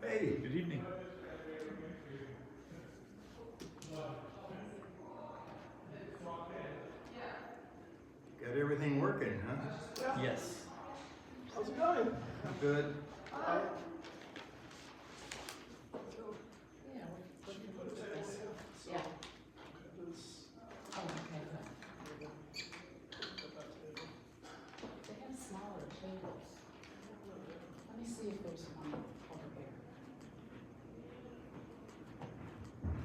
Hey, good evening. Got everything working, huh? Yes. How's it going? Good. Yeah, we can put this. Yeah. Oh, okay, good. They have smaller tables. Let me see if there's one over here.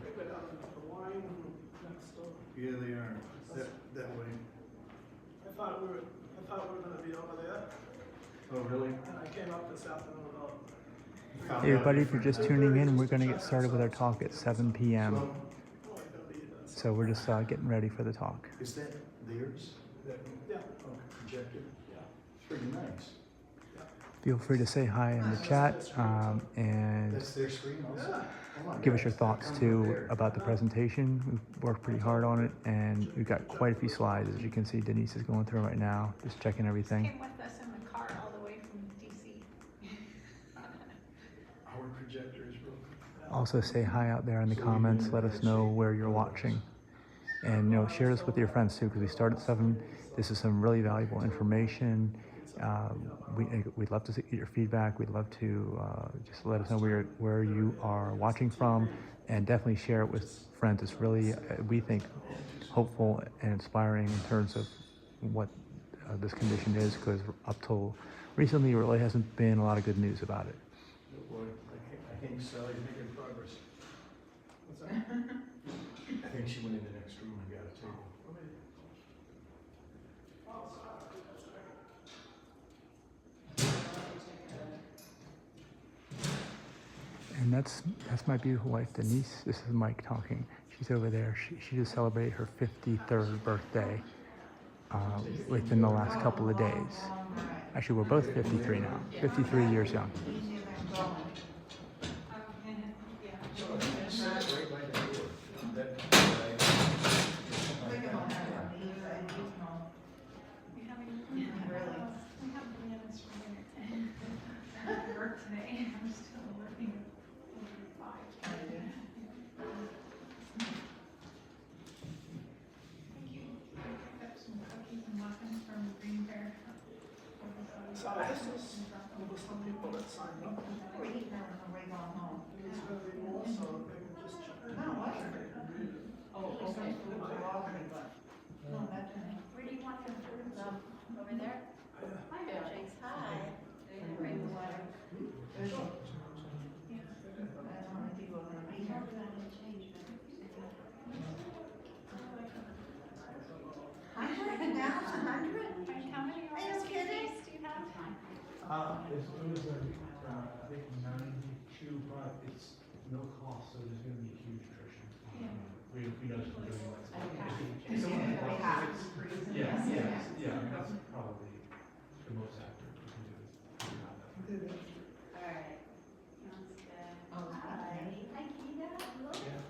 They go down into the wine next door. Yeah, they are. That way. I thought we were gonna be over there, Oh, really? and I came up this afternoon about. Found Hey out everybody, if you're different. just tuning in, we're going to get started with our talk at 7 p.m. Well, So we're just getting ready for the talk. is that theirs? That Yeah. projector? Yeah. It's pretty nice. Feel free to say hi in the chat and That's their screen also? Yeah. Oh my give us your gosh, thoughts comes too right there. about the presentation. We've worked pretty hard on it and we've got quite a few slides. As you can see, Denise is going through right now, just checking everything. Came with us in the car all the way from DC. Our projector is broken. Also say hi out there in the comments. Let us know where you're watching. And share this with your friends too, because we start at 7. This is some really valuable information. We'd love to get your feedback. We'd love to just let us know where you are watching from, and definitely share it with friends. It's really, we think, hopeful and inspiring in terms of what this condition is, because up till recently, there really hasn't been a lot of good news about it. Oh boy, I think Sally's making progress. What's that? I think she went in the next room and got a table. And that's my beautiful wife, Denise. This is Mike talking. She's over there. She just celebrated her 53rd birthday within the last couple of days. Actually, we're both 53 now. 53 years young. Right by the door. We have bananas for dinner. I work today. I'm still working over 5. Thank you. I picked up some cookies and muffins from Green Bear. So there was some people that signed up. We're eating on the way going home. There's gonna be more, so they can just check. No, what? Oh, okay. No, that's it. Where do you want them to go? Over there? Hi, James. Hi. Bring the water. There's I don't think people are gonna be here. $100 now, it's $100? How many Are you RSVPs kidding? do you have? It was I think 92, but it's no cost, so there's gonna be huge attrition. We know it's gonna be like. Yeah, that's probably the most accurate we can do is. Alright. Sounds good. Oh, Hi. Hi, Keita. Yeah.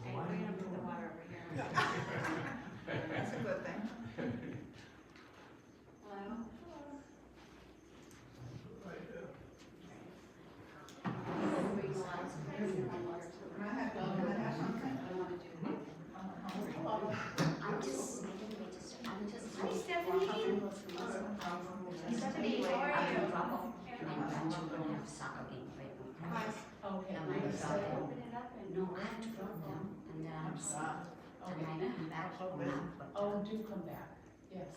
Hey, we're gonna put the water over here. That's a good thing. Hello? Can I have something? I'm just, hi Stephanie. Stephanie, how are you? okay. And I just open it up and. No, I have to go down and then I'm Okay. come back home now. Oh, do come back. Yes.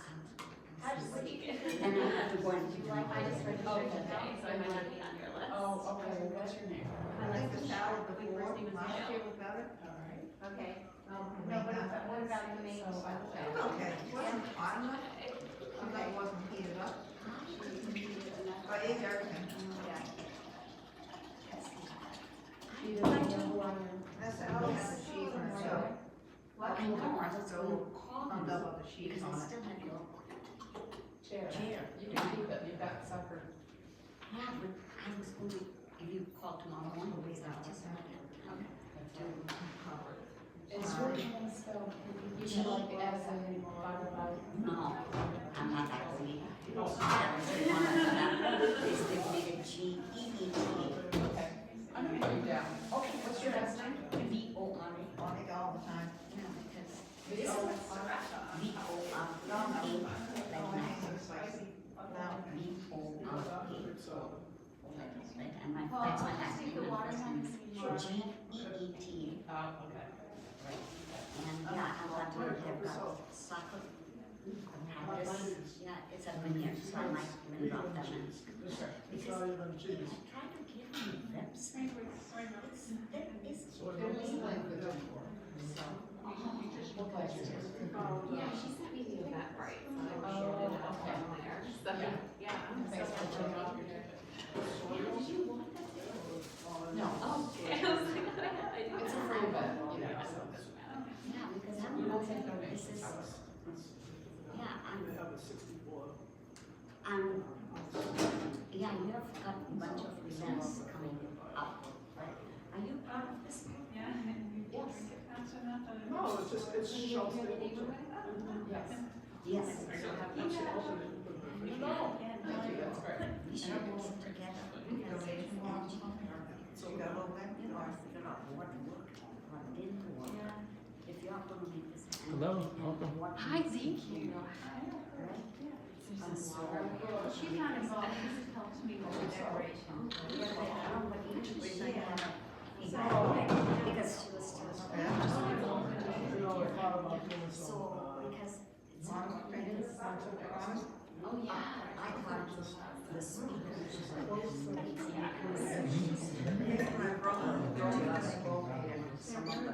I just like it. And I have to go and do like, I just registered today, so I might not be on your list. Oh, okay. What's your name? I like the the salad salad, before, first name is last year Michelle. was better. All right. Okay. No, No, what about the main? So I will. It's okay, it wasn't hot enough, it wasn't heated up, I ate everything. You don't know who I am? That's it, I'll have the cheese on it, so. What? I know, I was So, gonna call I'll you, double the cheese because I on it. still had your Chair. chair. You can keep it. You've got supper. Yeah, but I was going to, if you call tomorrow morning, I just had to do cover. Is your name spelled, you should like as in blah. No, I'm not that greedy. They still made it G-E-E-T. Okay. and my Well, that's my I'll last just take name. the water one and see more. Jeanette, Oh, okay. right? And yeah, I'm glad to know they've got soccer practice. Yeah, it's a vineyard, so I might drop them in. Because they try to give me website. It's really so. Yeah, she sent me the Eventbrite, so I shared it on there. So, yeah, I'm so happy. Yeah, did you want that too? No. Oh, okay. I was like, I do. It's a free event, you know, so it doesn't matter. Yeah, because I'm looking, this is, yeah, They have a 64. I'm, yeah, you have got a bunch of events coming up. Are you part of this? Yeah, and you drink it fast enough. No, it's just, it's shelf stable. Yes. Yes. Actually, also, they put it in the fridge. No. Thank you, that's great. We should get together because it's So you got a little bit? you know, figure out what worked, what didn't work. If you're gonna make this. Hello, welcome. Hi, thank you. And so, She kind of always helps me with the decoration. because she was still. You know, I thought about doing So, some, because it's. Oh, yeah. I thought the speakers. My brother, Some of them,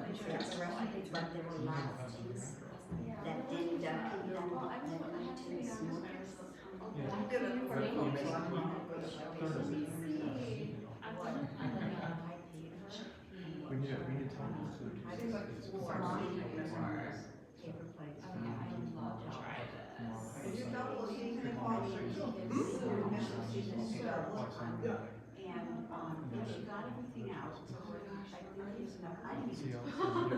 but there were a lot of things that didn't, that went too smooth. I'm good at work, so I'm not good at We need to tell them to. I did like four. Paper plates. Did you double the season in coffee? And, she got everything out, so I think there's enough, I didn't See even. how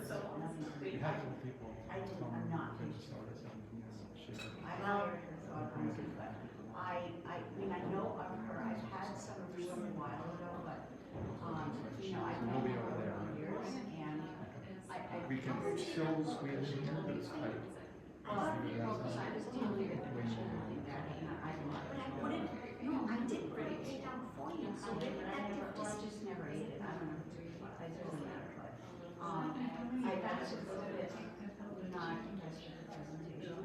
So, nothing. we had some people. I didn't, tell I'm me not. to start at 7 p.m. She- I hired her, thought I was, but I mean, I know of her, I've had some of her a while ago, but, you know, I've known her over the years, and I. We can still squeeze in here, but it's tight. I was dealing with her, she did that, and I put it, no, I did put it way down for you, so I just never ate it, I don't know, I don't know, but, I got to go to it, not just the presentation.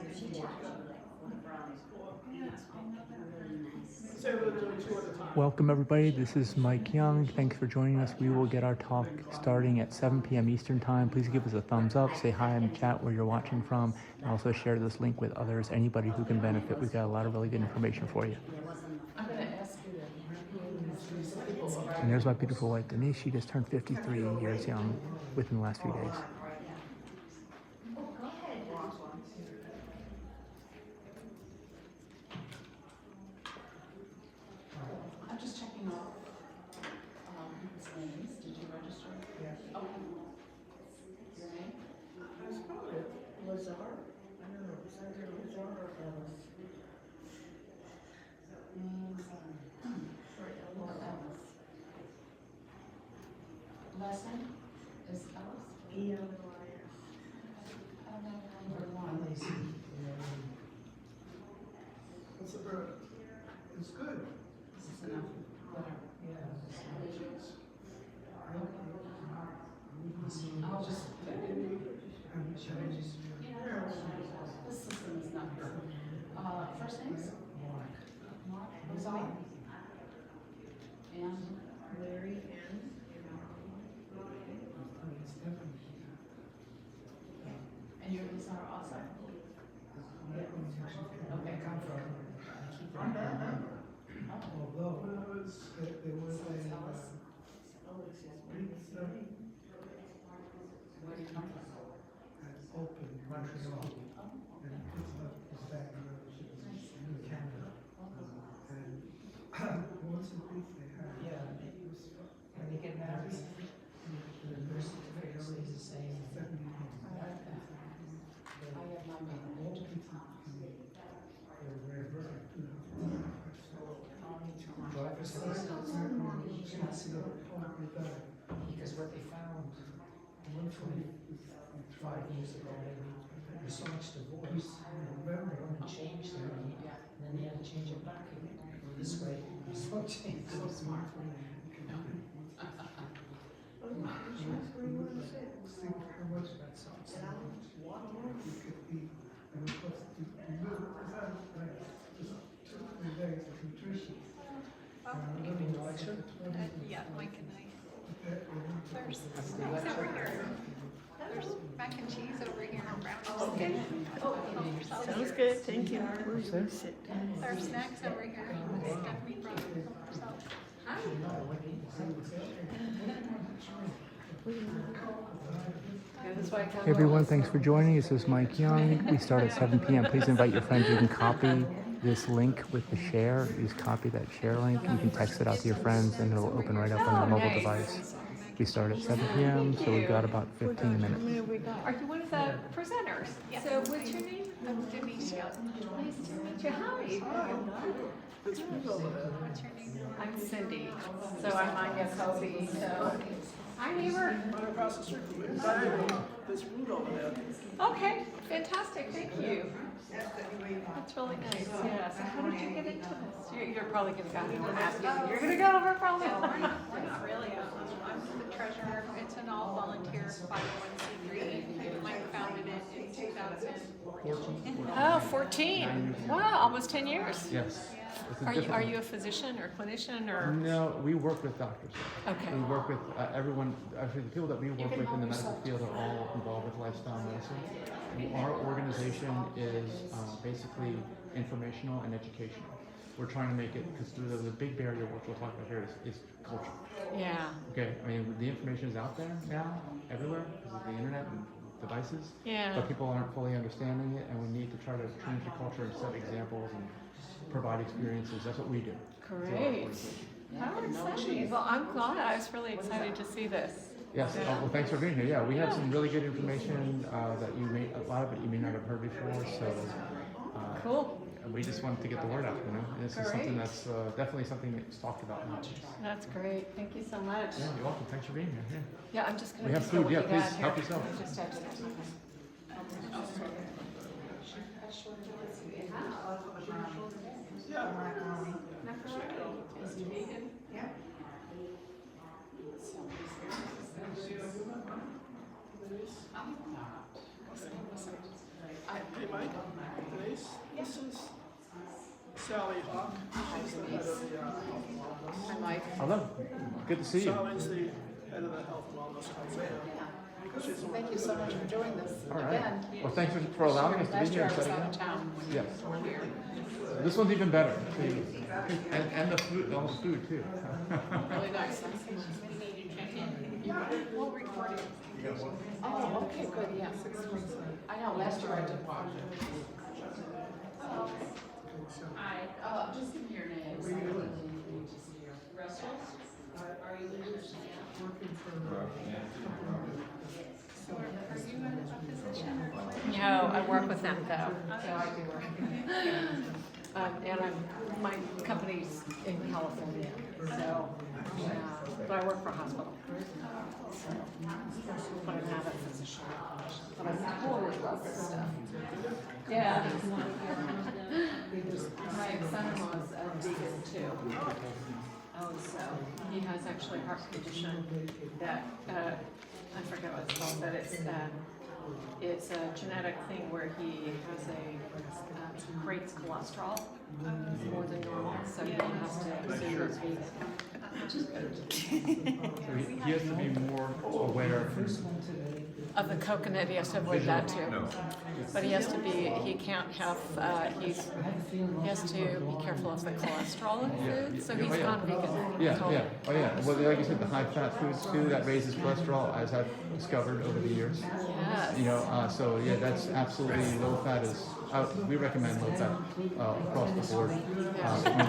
She charged me like 40 brownies, really nice. say literally two at a time. Welcome everybody, this is Mike Young. Thanks for joining us. We will get our talk starting at 7 p.m. Eastern Time. Please give us a thumbs up, say hi in the chat where you're watching from, and also share this link with others, anybody who can benefit. We've got a lot of really good information for you. I'm gonna ask you to. And there's my beautiful wife Denise. She just turned 53 years young within the last few days. I'm just checking off, his names. Did you register? Yes. Okay. Your name? That's probably it. Lazar? I don't know, is that your Lazar or Ellis? For or Ellis. Last name is Ellis? E-L-O-I-S. I don't know, number one. What's the bird? It's good. This is enough. Whatever. I'll just. This system is not here. First names? Mark. Lazar? And? Larry and? And you're Lazar also? Okay, come from. Although, there was a, Ellis? Oh, excuse me. pizza Where do you come from? at Open Montreal, and pizza was back in Canada. And once a week they had. Yeah. It was When they get married, the birth certificate stays the same. 70 I like that. I have my maiden All name. pizza were very good. Driver's license, because what they found 5 years ago, maybe, there's so much divorce, and the woman changed their name, and then they had to change it back again. this way, so change so smart. Think how much that sounds. You could eat, and of course, you live like just 2 or 3 days of nutrition. Yeah, Mike and I. There's snacks over here. There's mac and cheese over here and brownies. Okay. Sounds good, thank you. There's snacks over here. Stephanie brought them herself. Hey everyone, thanks for joining. This is Mike Young. We start at 7 p.m. Please invite your friends. You can copy this link with the share. You just copy that share link. You can text it out to your friends and it'll open right up on your mobile device. We start at 7 p.m., so we've got about 15 minutes. Are you one of the presenters? Yes. So what's your name? I'm Denise Young. Nice to meet you. Hi. This root over there. What's your name? I'm Cindy. So I'm Anya Kobe. So hi, neighbor. Right across the street from me. Diagonal, this root over there. Okay, fantastic. Thank you. That's really nice. Yeah. So how did you get into this? You're probably going to go and ask you. You're going to go over probably. No, we're not really. I'm the treasurer. It's an all-volunteer 501c3. Mike founded it in 2014. Oh, 14. Wow, almost 10 years. Yes. Are you a physician or clinician or? No, we work with doctors. Okay. We work with everyone. Actually, the people that we work with in the medical field are all involved with lifestyle medicine. Our organization is basically informational and educational. We're trying to make it, because the big barrier, which we'll talk about here, is culture. Yeah. Okay, I mean, the information is out there now, everywhere, because of the internet and devices. Yeah. But people aren't fully understanding it, and we need to try to change the culture and set examples and provide experiences. That's what we do. Great. How exciting. Well, I'm glad. I was really excited to see this. Yes, well, thanks for being here. Yeah, we have some really good information that a lot of it you may not have heard before, so. Cool. We just wanted to get the word out, you know. This is something that's definitely something that's talked about now. That's great. Thank you so much. Yeah, you're welcome. Thanks for being here. Yeah, I'm just going We to have food. Yeah, please help yourself. Just upstairs. Is he vegan? Yeah. Hey, Mike, Denise, this is Sally Hawk. She's the head of the health and wellness. Hi, Mike. Hello. Good to see you. Sally's the head of the health and wellness council. She's the one Thank you so much for doing this All right. again. Well, thanks for allowing us to be Last here. year I was setting out up. of town when Yes. you were here. This one's even better. And the food, all the food too. Really nice. We'll record it. Oh, okay, good, yeah. I know, last year I did one. Hi, just give me your name. Russell? Are you interested? So are you a physician or? No, I work with them though. So I do work. And my company's in California, so, but I work for a hospital. So, but I'm not a physician. But I totally love this stuff. Yeah. My son-in-law is a vegan too. Oh, so he has actually heart condition that, I forget what it's called, but it's a genetic thing where he has creates cholesterol more than normal, so he has to do his vegan. So he has to be more aware. Of the coconut, he has to avoid that too. But he has to be, he can't have, he has to be careful of the cholesterol in food, so he's gone vegan. Yeah. Oh yeah. Well, like you said, the high-fat foods too, that raises cholesterol, as I've discovered over the years. Yes. You know, so yeah, that's absolutely low fat is. We recommend low fat across the board. I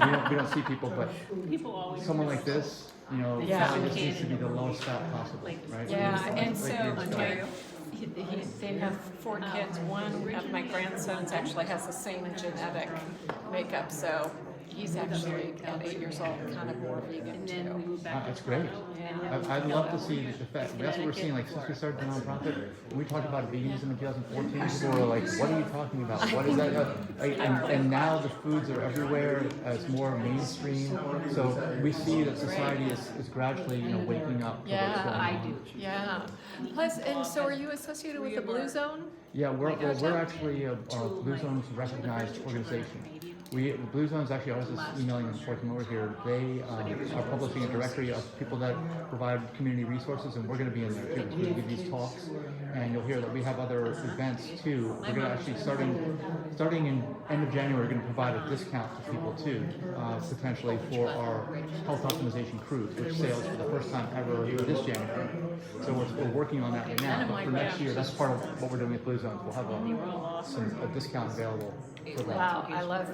mean, we don't see people, but someone like this, you know, this needs to be the lowest fat possible, right? Yeah, and so they have 4 kids. One of my grandsons actually has the same genetic makeup, so he's actually at 8 years old, kind of more vegan And then we too. moved back to That's great. Yeah. I'd love to see the fact, that's what we're seeing, like, since we started the nonprofit, when we talked about veganism in 2014, people were like, what are you talking about? What is that? And now the foods are everywhere, it's more mainstream, so we see that society is gradually, waking up to what's going on. I do. Yeah. Plus, and so are you associated with the Blue Zone? Yeah, we're actually a Blue Zone's recognized organization. The Blue Zone's actually, I was just emailing them before I came over here, they are publishing a directory of people that provide community resources, and we're going to be in there too. We're going to give these talks, and you'll hear that we have other events too. We're going to actually, starting in end of January, we're going to provide a discount to people too, potentially for our health optimization cruise, which sails for the first time ever this January. So we're working on that right now, but for next year, that's part of what we're doing with Blue Zones. We'll have a discount available for that. Wow, I love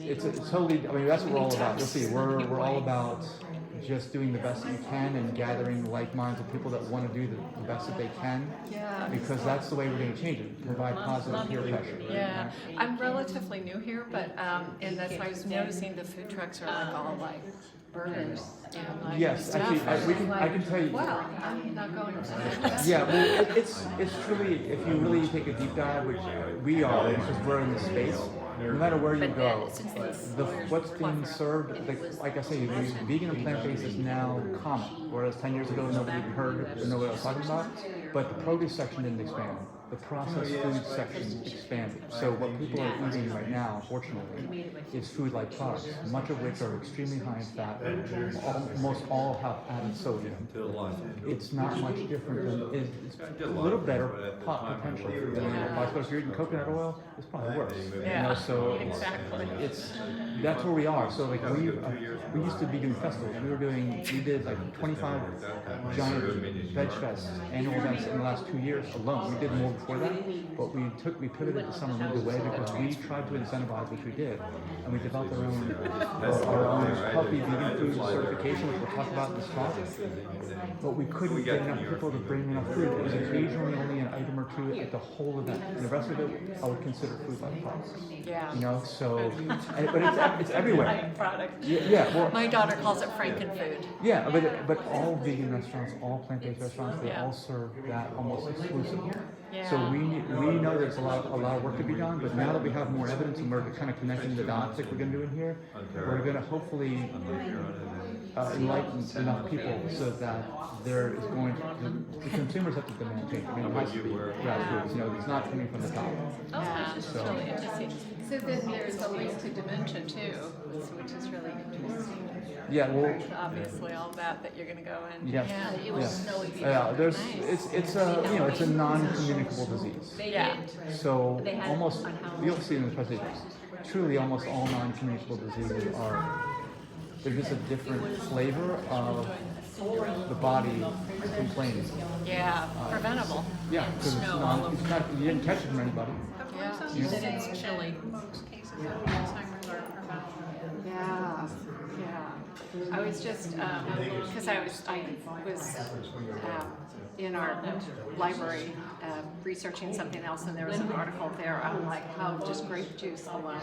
It's totally, I mean, that's what we're all about. You'll see, we're all about just doing the best that you can and gathering like minds of people that want to do the best that they can. Yeah. Because that's the way we're going to change it, provide positive peer pressure. Yeah, I'm relatively new here, but, and that's why I was noticing the food trucks are like all like burgers and like Yes, stuff. actually, I can tell you. Wow, I'm not going to. Yeah, well, it's truly, if you really take a deep dive, which we are, because we're in this space, no matter where you go, what's being served, like I say, vegan and plant-based is now common, whereas 10 years ago nobody even heard or knew what I was talking about, but the produce section didn't expand. The processed food section expanded. So what people are eating right now, unfortunately, is food-like products, much of which are extremely high in fat, almost all have added sodium. It's not much different than, it's a little better potentially than animal products, but if you're eating coconut oil, it's probably worse. Yeah, so exactly. that's where we are. So like we used to be doing festivals. We did like 25 giant veg fests, annual events in the last 2 years alone. We did more before that, but we pivoted to summer moved away because we tried to incentivize, which we did, and we developed our own healthy vegan food certification, which we'll talk about in this talk. But we couldn't get enough people to bring enough food. It was occasionally only an item or two at the whole event, and the rest of it I would consider food-like products. Yeah. So, but it's everywhere. Product. Yeah, well, My daughter calls it Frankenfood. yeah, but all vegan restaurants, all plant-based restaurants, they all serve that almost exclusively. Yeah. So we know there's a lot of work to be done, but now that we have more evidence and we're kind of connecting the dots like we're going to do in here, we're going to hopefully enlighten enough people so that there is going to, the consumers have to demand change. I mean, it has to be grassroots. It's not coming from the top. Yeah, it's So- really interesting. So then there's a link to dementia too, which is really interesting. Yeah, well, Obviously, all that you're going to go in. yes, Yeah. It was snowy. yeah. It's a non-communicable disease. Yeah. So almost, you'll see in the presentation, truly almost all non-communicable diseases they're just a different flavor of the body complaining. Yeah, preventable. Yeah, because it's not, you didn't catch it from anybody. Yeah. You said it's chilly. Most cases of Alzheimer's are preventable. Yeah, yeah. I was just, because I was in our library researching something else, and there was an article there on like how just grape juice alone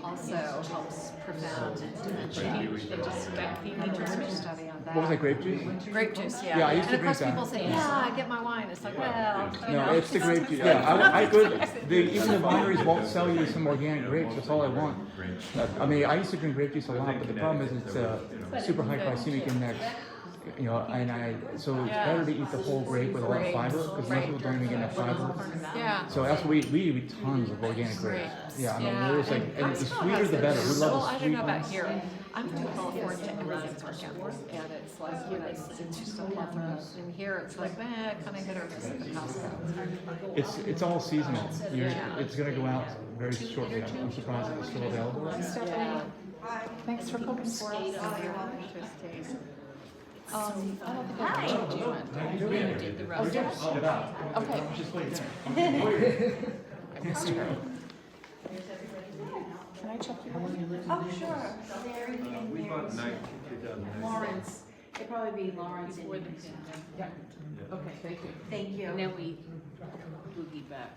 also helps prevent dementia. They just got a study on that. What was that, grape juice? Grape juice, yeah. Yeah, I used to and of course drink people that. say, yeah, I get my wine. It's like, well, you No, know. it's the grape juice. Yeah, I could. Even the wineries won't sell you some organic grapes. That's all I want. I mean, I used to drink grape juice a lot, but the problem is it's a super high glycemic index. So it's better to eat the whole grape with a lot of fiber, because most people don't even get enough fiber. Yeah. So that's what we eat tons of organic grapes. Yeah, I mean, there's like, and the Still sweeter has the better. We love well, the I sweet don't know about ones. here. I'm from California, everything's organic, and it's like, it's just a plethora. And here, it's like, kind of hit or miss at the Costco. It's all seasonal. It's going to go out very shortly. I'm surprised it's still available. Yeah. Thanks for cooking for us. Interesting. I don't think I mentioned you went. Did the Oh, rest. did I? Okay. I missed her. Can I check your name? Oh, sure. Larry and there's Lawrence. It'd probably be Lawrence and. Yeah. Okay, thank you. Thank you. And then we boogied back.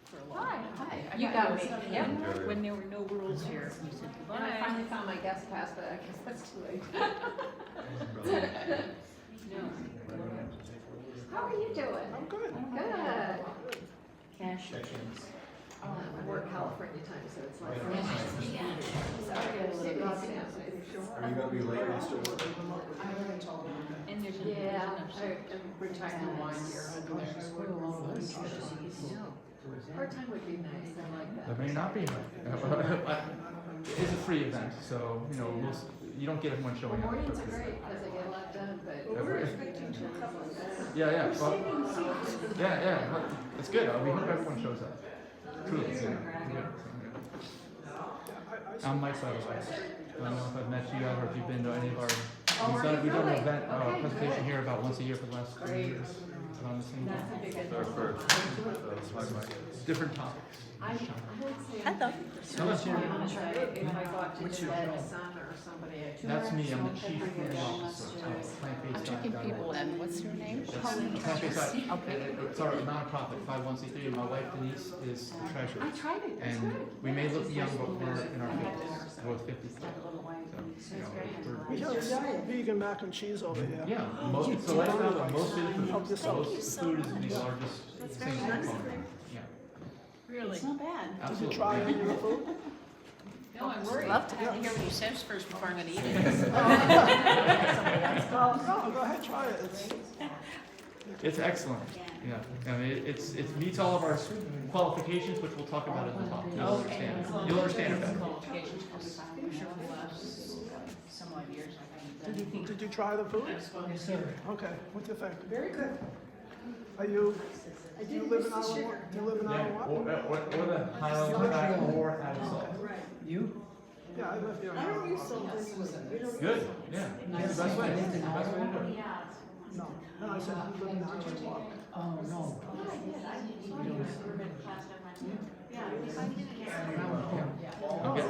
for a long time. Hi. You got me, yep, Enjoy. when there were no rules here, you said And I goodbye. finally found my guest pass, but I guess that's too late. How are you doing? I'm good. Good. Cash. I work California time, so it's like. Sorry, I was sitting on it. Are you gonna be late next door? I already told them. And there's Yeah, another. I'm retired in 1 year. Part-time would be nice, I like that. There may not be. It's a free event, so, you know, you don't get everyone showing up. Mornings are great, because I get a lot done, but. We're expecting to a couple of guys. Yeah, well, it's good. We hope everyone shows up. Truly, yeah. I'm Mike, by the way. I don't know if I've met you yet, or if you've been to any of our, we've done an event, presentation here about once a year for the last 3 years. On the same different topics. I would say. If I got to vet a son or somebody. That's me. I'm the chief food officer of aPlantBasedDiet.org. Taking people in, what's your name? aPlantBasedDiet. Okay. It's our nonprofit 501c3, and my wife Denise is the treasurer. I tried it, that's And good. we may look young, but we're in our 50s. We're both 50s. So, We have vegan mac and cheese over here. yeah, it's a lifestyle, but mostly the food. Help yourself. Most food is the largest thing component. Yeah, Really? It's not bad. Did you absolutely. try any of the food? No, I'm worried. Love to hear what he says first before I'm gonna eat it. No, go ahead, try it. It's excellent. Yeah, I mean, it meets all of our qualifications, which we'll talk about at the top. You'll understand. You'll understand it better. Qualifications for the last some odd years. Did you try the food? Yes, sir. Okay, what do you think? Very good. Are you, do you live in Iowa? Do you live in Yeah, Iowa? or the Highland track or out of salt. You? Yeah, I live here. I don't use salt anyway. Good, yeah. It's the best way. It's the best way to do it. No, I said you live in Iowa. Oh, no.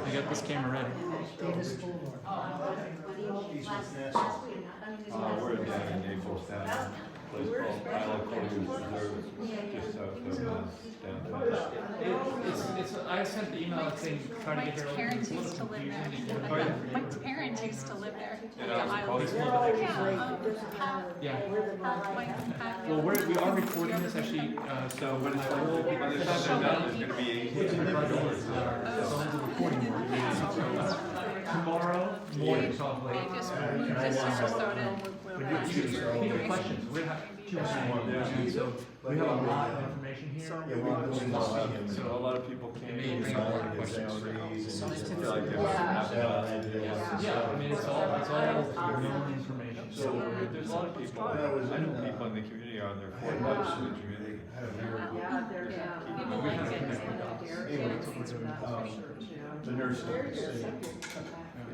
I get this camera ready. We're down in Naples, down in a place called Island Quarters Reserve, just south of downtown. I sent the email saying, trying to get Mike's her. parents used to live there. Mike's parents used to live there. Yeah. Mike, Well, we are recording this actually, So when it's all, by the time they're done, there's gonna be tomorrow morning, probably. just throw it in. Speaking of questions, we're gonna have Q&A, so we have a lot of information here. So a lot of people came in with all their questions. I feel like they're Yeah, I mean, it's all known information. So there's a lot of people, I know people in the community are on their 4 months in the community. Yeah, there's, People We like have it. The nurse.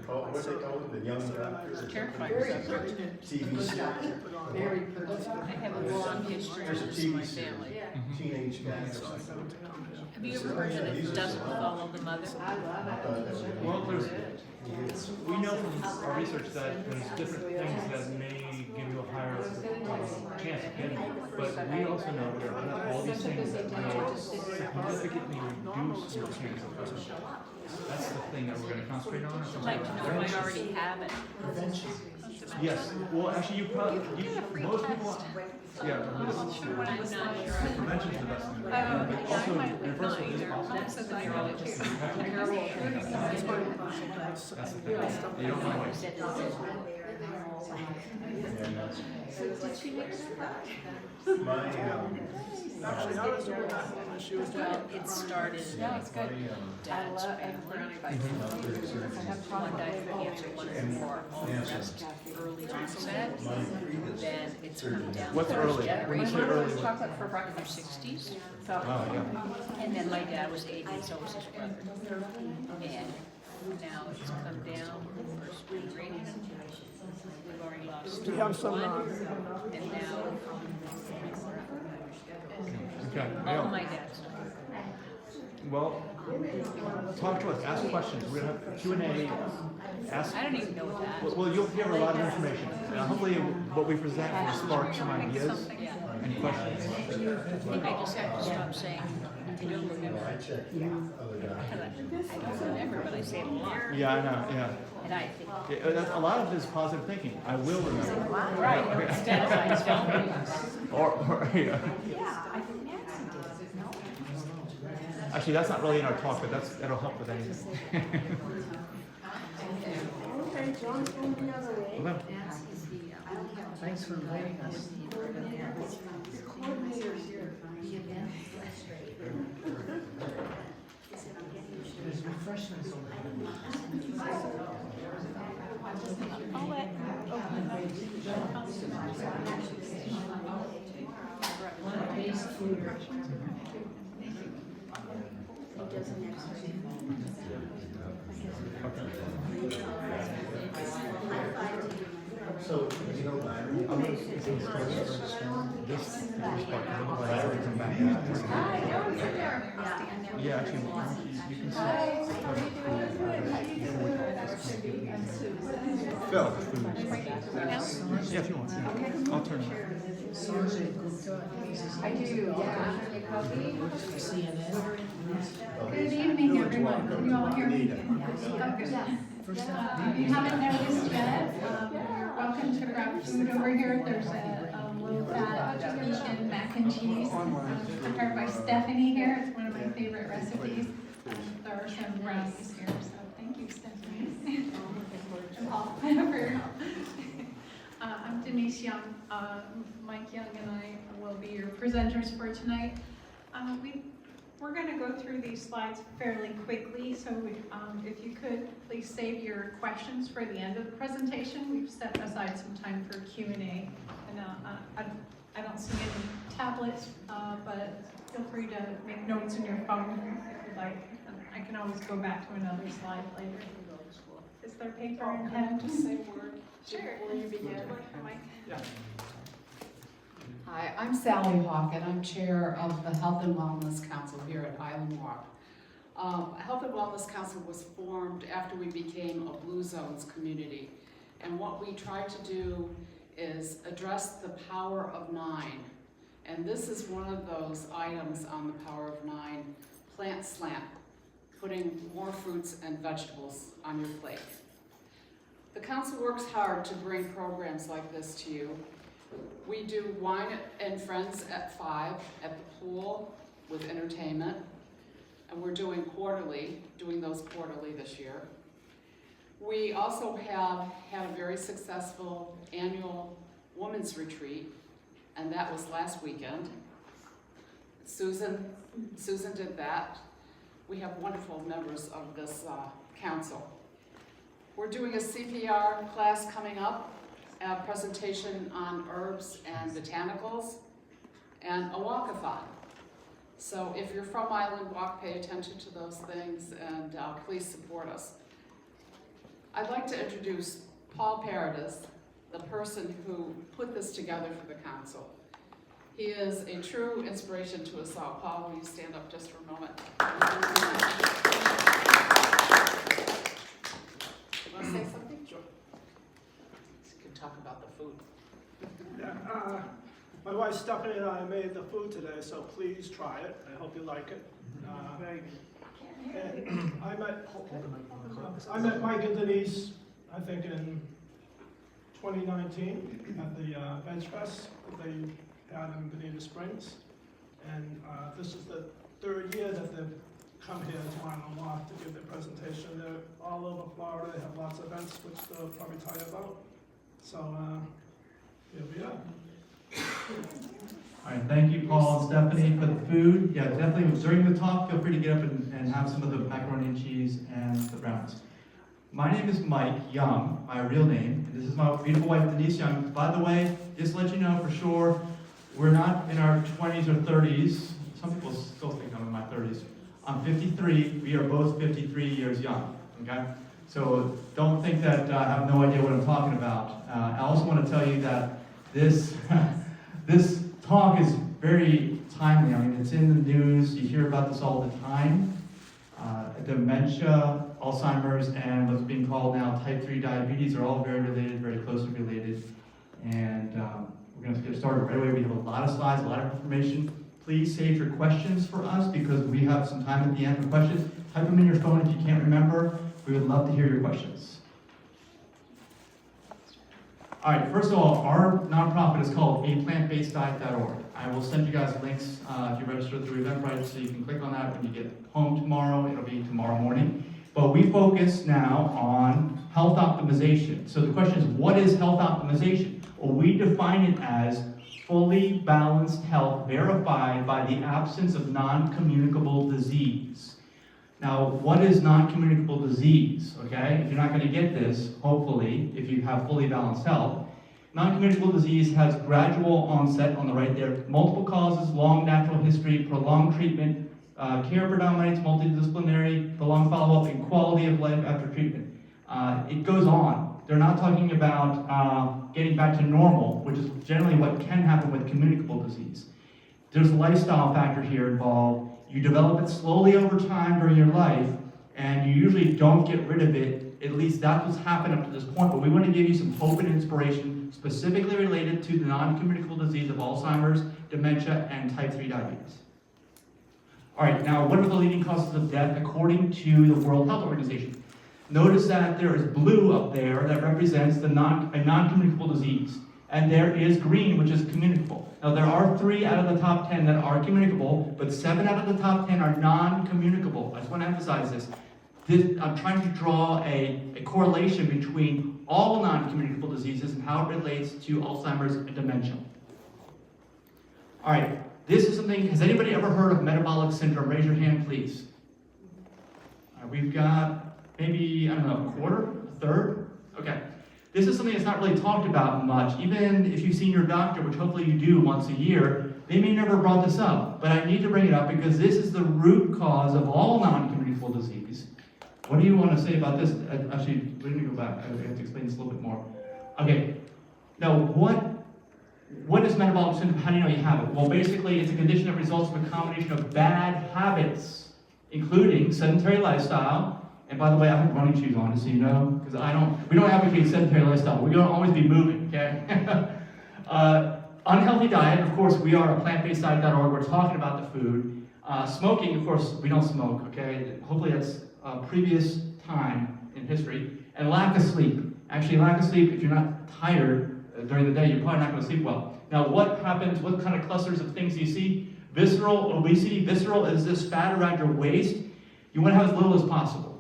What's it called? The young doctor? Terrifying. TVC. I have a long history There's a of this in my TV series. family. Teenage guy or something. Have you ever heard that it doesn't follow the mother? I love it. Well, we know from our research that there's different things that may give you a higher chance of getting it, but we also know there are all these things that will significantly reduce your chance of getting it. That's the thing that we're going to concentrate on. I'd like to know if I already have it. Yes, well, actually, most people, yeah, I'm not sure. prevention's the best thing. I Also, might live reversal mine is either. possible. Mom says I got it too. That's the thing. You don't want to wait. Actually, I was doing that when she was doing Well, it started. No, it's good. Dad's family. One died of cancer, one before, all the rest early onset. Then it's come down. What's early? When you say early, Chocolate for breakfast. Their sixties. oh, yeah. And then my dad was 80, so was his brother. And now it's come down for spring break. We've already lost We have some, one, and now. Okay, All yeah. my dad's. Well, talk to us, ask questions. We're gonna have Q&A. Ask. I don't even know what that. Well, you'll hear a lot of information. Hopefully, what we present will spark some ideas Yeah. and questions. I think I just have to stop saying Well, I checked other documents. I don't remember, but I say it a lot. Yeah, I know, yeah. And I think, Yeah, a lot of it is positive thinking. I will remember. right, instead of I don't. Or, yeah. Yeah, I think Nancy did, no? Actually, that's not really in our talk, but that'll help with anything. Okay, John's going the other way. Well, Thanks for inviting us. Coordinator's here. There's refreshments over there. Plant-based food. So, you know, Larry, this part, Larry come back. Yeah, actually, you can see. Phil. Yeah, if you want. Yeah. I'll turn it. Sanjay Gupta. I do, yeah. CNN. Good evening, everyone. Can you all hear me? First If you haven't noticed yet, you're welcome to grab food over here. There's a low-fat vegan mac and cheese prepared by Stephanie here. It's one of my favorite recipes. There are some brownies here, so thank you, Stephanie. And Paul, for your help. I'm Denise Young. Mike Young and I will be your presenters for tonight. We're going to go through these slides fairly quickly, so if you could please save your questions for the end of the presentation. We've set aside some time for Q&A, and I don't see any tablets, but feel free to make notes in your phone if you'd like. I can always go back to another slide later. Is there paper and pen? Just say a word Sure. before you begin. Mike. Yeah. Hi, I'm Sally Hawk, and I'm chair of the Health and Wellness Council here at Island Walk. Health and Wellness Council was formed after we became a Blue Zones community. And what we try to do is address the power of 9. And this is one of those items on the power of 9, Plant Slant, putting more fruits and vegetables on your plate. The council works hard to bring programs like this to you. We do Wine and Friends at 5 at the pool with entertainment, and we're doing those quarterly this year. We also have had a very successful annual women's retreat, and that was last weekend. Susan did that. We have wonderful members of this council. We're doing a CPR class coming up, a presentation on herbs and botanicals, and a walkathon. So if you're from Island Walk, pay attention to those things, and please support us. I'd like to introduce Paul Paradis, the person who put this together for the council. He is a true inspiration to us all. Paul, will you stand up just for a moment? Want to say something? Sure. You can talk about the food. Yeah, my wife Stephanie and I made the food today, so please try it. I hope you like it. And I met Mike and Denise, I think in 2019 at the Veg Fest that they had in Bonita Springs. And this is the 3rd year that they've come here to Island Walk to give their presentation. They're all over Florida. They have lots of events, which they'll probably tell you about. So here we are. All right, thank you, Paul and Stephanie, for the food. Yeah, definitely during the talk, feel free to get up and have some of the macaroni and cheese and the browns. My name is Mike Young, my real name. And this is my beautiful wife, Denise Young. By the way, just to let you know for sure, we're not in our 20s or 30s. Some people still think I'm in my 30s. I'm 53. We are both 53 years young, okay? So don't think that I have no idea what I'm talking about. I also want to tell you that this talk is very timely. I mean, it's in the news. You hear about this all the time. Dementia, Alzheimer's, and what's being called now type 3 diabetes are all very related, very closely related. And we're going to get started right away. We have a lot of slides, a lot of information. Please save your questions for us because we have some time at the end for questions. Type them in your phone if you can't remember. We would love to hear your questions. All right, first of all, our nonprofit is called aPlantBasedDiet.org. I will send you guys links if you register through Eventbrite, so you can click on that when you get home tomorrow. It'll be tomorrow morning. But we focus now on health optimization. So the question is, what is health optimization? Well, we define it as fully balanced health verified by the absence of non-communicable disease. Now, what is non-communicable disease? Okay, if you're not going to get this, hopefully, if you have fully balanced health, non-communicable disease has gradual onset on the right there, multiple causes, long natural history, prolonged treatment, care predominates, multidisciplinary, prolonged follow-up, and quality of life after treatment. It goes on. They're not talking about getting back to normal, which is generally what can happen with communicable disease. There's a lifestyle factor here involved. You develop it slowly over time during your life, and you usually don't get rid of it. At least that's what's happened up to this point, but we want to give you some hope and inspiration specifically related to the non-communicable disease of Alzheimer's, dementia, and type 3 diabetes. All right, now what are the leading causes of death according to the World Health Organization? Notice that there is blue up there that represents a non-communicable disease, and there is green, which is communicable. Now there are 3 out of the top 10 that are communicable, but 7 out of the top 10 are non-communicable. I just want to emphasize this. I'm trying to draw a correlation between all non-communicable diseases and how it relates to Alzheimer's and dementia. All right, this is something, has anybody ever heard of metabolic syndrome? Raise your hand, please. All right, we've got maybe, I don't know, a quarter, a third? Okay. This is something that's not really talked about much. Even if you've seen your doctor, which hopefully you do once a year, they may never brought this up. But I need to bring it up because this is the root cause of all non-communicable disease. What do you want to say about this? Actually, we're going to go back. I have to explain this a little bit more. Okay. Now, what is metabolic syndrome? How do you know you have it? Well, basically, it's a condition that results from a combination of bad habits, including sedentary lifestyle. And by the way, I have running shoes on, just so you know, because we don't advocate sedentary lifestyle. We're going to always be moving, okay? Unhealthy diet, of course, we are aPlantBasedDiet.org. We're talking about the food. Smoking, of course, we don't smoke, okay? Hopefully that's a previous time in history. And lack of sleep. Actually, lack of sleep, if you're not tired during the day, you're probably not going to sleep well. Now, what happens, what kind of clusters of things do you see? Visceral obesity. Visceral is this fat around your waist. You want to have as little as possible.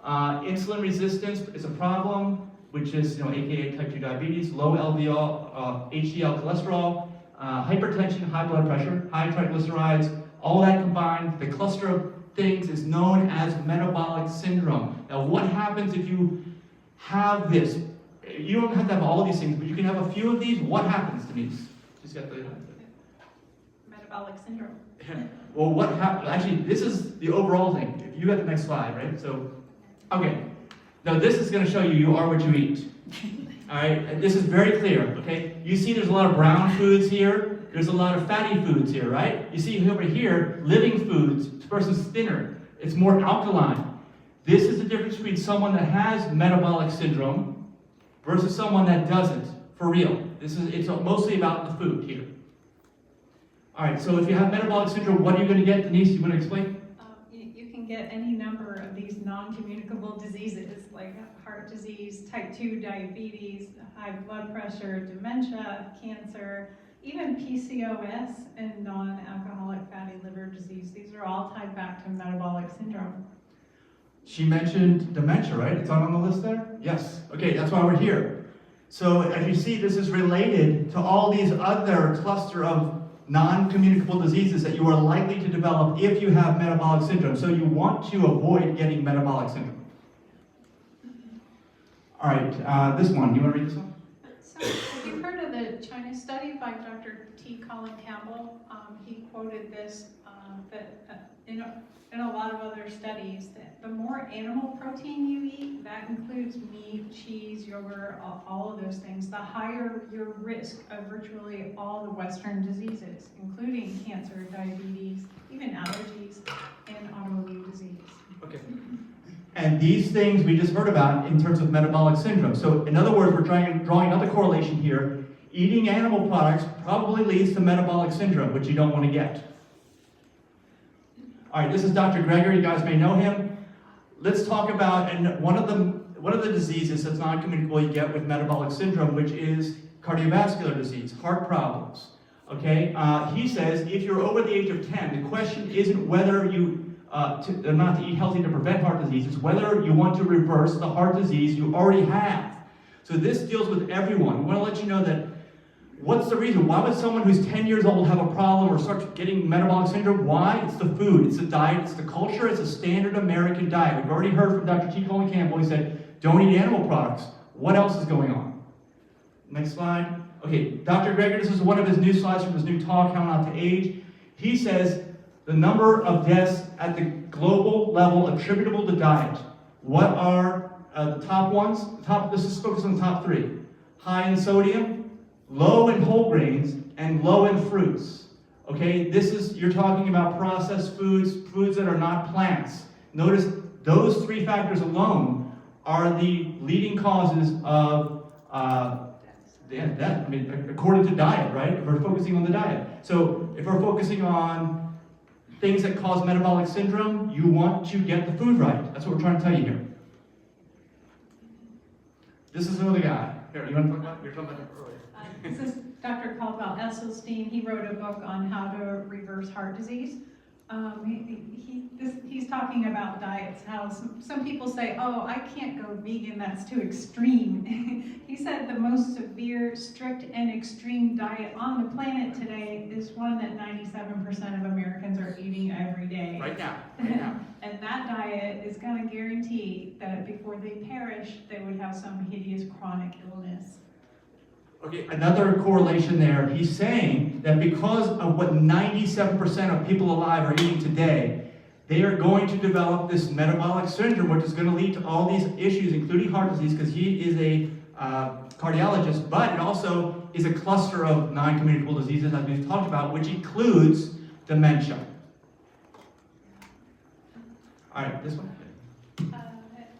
Insulin resistance is a problem, which is, aka type 2 diabetes, low LDL, HDL cholesterol, hypertension, high blood pressure, high triglycerides, all that combined, the cluster of things is known as metabolic syndrome. Now, what happens if you have this? You don't have to have all of these things, but you can have a few of these. What happens, Denise? She's got the Metabolic syndrome. Well, what happens? Actually, this is the overall thing. If you got the next slide, right? So. Okay, now this is going to show you are what you eat. All right, and this is very clear, okay? You see there's a lot of brown foods here. There's a lot of fatty foods here, right? You see over here, living foods, this person's thinner. It's more alkaline. This is the difference between someone that has metabolic syndrome versus someone that doesn't, for real. It's mostly about the food here. All right, so if you have metabolic syndrome, what are you going to get, Denise? You want to explain? You can get any number of these non-communicable diseases like heart disease, type 2 diabetes, high blood pressure, dementia, cancer, even PCOS and non-alcoholic fatty liver disease. These are all tied back to metabolic syndrome. She mentioned dementia, right? It's on the list there? Yes. Okay, that's why we're here. So as you see, this is related to all these other cluster of non-communicable diseases that you are likely to develop if you have metabolic syndrome. So you want to avoid getting metabolic syndrome. All right, this one. You want to read this one? So have you heard of the China study by Dr. T. Colin Campbell? He quoted this, that in a lot of other studies, that the more animal protein you eat, that includes meat, cheese, yogurt, all of those things, the higher your risk of virtually all the Western diseases, including cancer, diabetes, even allergies, and autoimmune disease. Okay. And these things we just heard about in terms of metabolic syndrome. So in other words, we're drawing another correlation here. Eating animal products probably leads to metabolic syndrome, which you don't want to get. All right, this is Dr. Greger. You guys may know him. Let's talk about, and one of the diseases that's non-communicable you get with metabolic syndrome, which is cardiovascular disease, heart problems. Okay, he says if you're over the age of 10, the question isn't whether you not to eat healthy to prevent heart disease, it's whether you want to reverse the heart disease you already have. So this deals with everyone. We want to let you know that what's the reason? Why would someone who's 10 years old have a problem or start getting metabolic syndrome? Why? It's the food, it's the diet, it's the culture, it's a standard American diet. We've already heard from Dr. T. Colin Campbell. He said, don't eat animal products. What else is going on? Next slide. Okay, Dr. Greger, this is one of his new slides from his new talk, How Not to Age. He says the number of deaths at the global level attributable to diet. What are the top ones? This is focused on the top three. High in sodium, low in whole grains, and low in fruits. Okay, you're talking about processed foods, foods that are not plants. Notice those three factors alone are the leading causes of death. I mean, according to diet, right? If we're focusing on the diet. So if we're focusing on things that cause metabolic syndrome, you want to get the food right. That's what we're trying to tell you here. This is another guy. Here, you want to talk about? You were talking about him earlier. This is Dr. Caldwell Esselstyn. He wrote a book on how to reverse heart disease. He's talking about diets, how some people say, oh, I can't go vegan, that's too extreme. He said the most severe, strict, and extreme diet on the planet today is one that 97% of Americans are eating every day. Right now. And that diet is going to guarantee that before they perish, they would have some hideous chronic illness. Okay, another correlation there. He's saying that because of what 97% of people alive are eating today, they are going to develop this metabolic syndrome, which is going to lead to all these issues, including heart disease, because he is a cardiologist, but it also is a cluster of non-communicable diseases, as we've talked about, which includes dementia. All right, this one.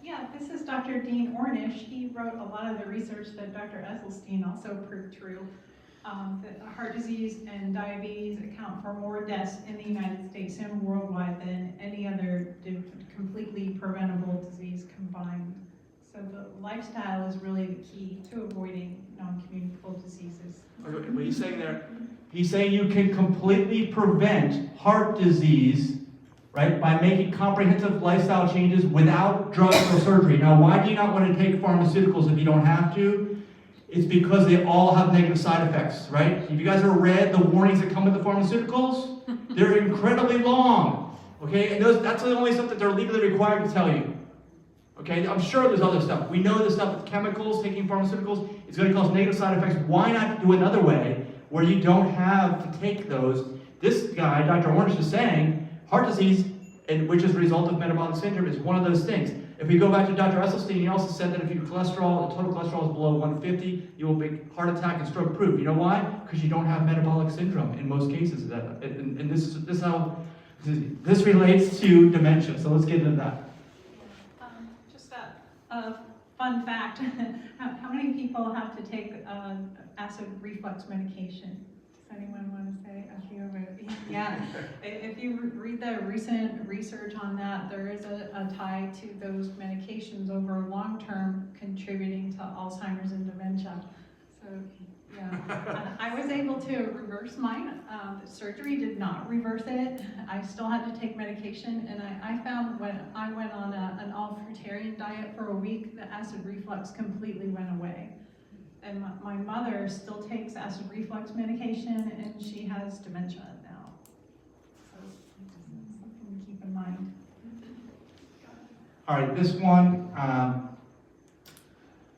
Yeah, this is Dr. Dean Ornish. He wrote a lot of the research that Dr. Esselstyn also proved true. That heart disease and diabetes account for more deaths in the United States and worldwide than any other completely preventable disease combined. So the lifestyle is really the key to avoiding non-communicable diseases. Okay, what he's saying there, he's saying you can completely prevent heart disease, right, by making comprehensive lifestyle changes without drugs or surgery. Now, why do you not want to take pharmaceuticals if you don't have to? It's because they all have negative side effects, right? If you guys have read the warnings that come with the pharmaceuticals, they're incredibly long, okay? And that's the only stuff that they're legally required to tell you, okay? I'm sure there's other stuff. We know the stuff with chemicals, taking pharmaceuticals, it's going to cause negative side effects. Why not do another way where you don't have to take those? This guy, Dr. Ornish, is saying heart disease, which is a result of metabolic syndrome, is one of those things. If we go back to Dr. Esselstyn, he also said that if your cholesterol, the total cholesterol is below 150, you will be heart attack and stroke proof. You know why? Because you don't have metabolic syndrome in most cases. And this relates to dementia. So let's get into that. Just a fun fact: how many people have to take acid reflux medication? Does anyone want to say a few of it? Yeah, if you read the recent research on that, there is a tie to those medications over long term contributing to Alzheimer's and dementia. So yeah, I was able to reverse mine. The surgery did not reverse it. I still had to take medication, and I found when I went on an all-fruitarian diet for a week, the acid reflux completely went away. And my mother still takes acid reflux medication, and she has dementia now. So something to keep in mind. All right, this one,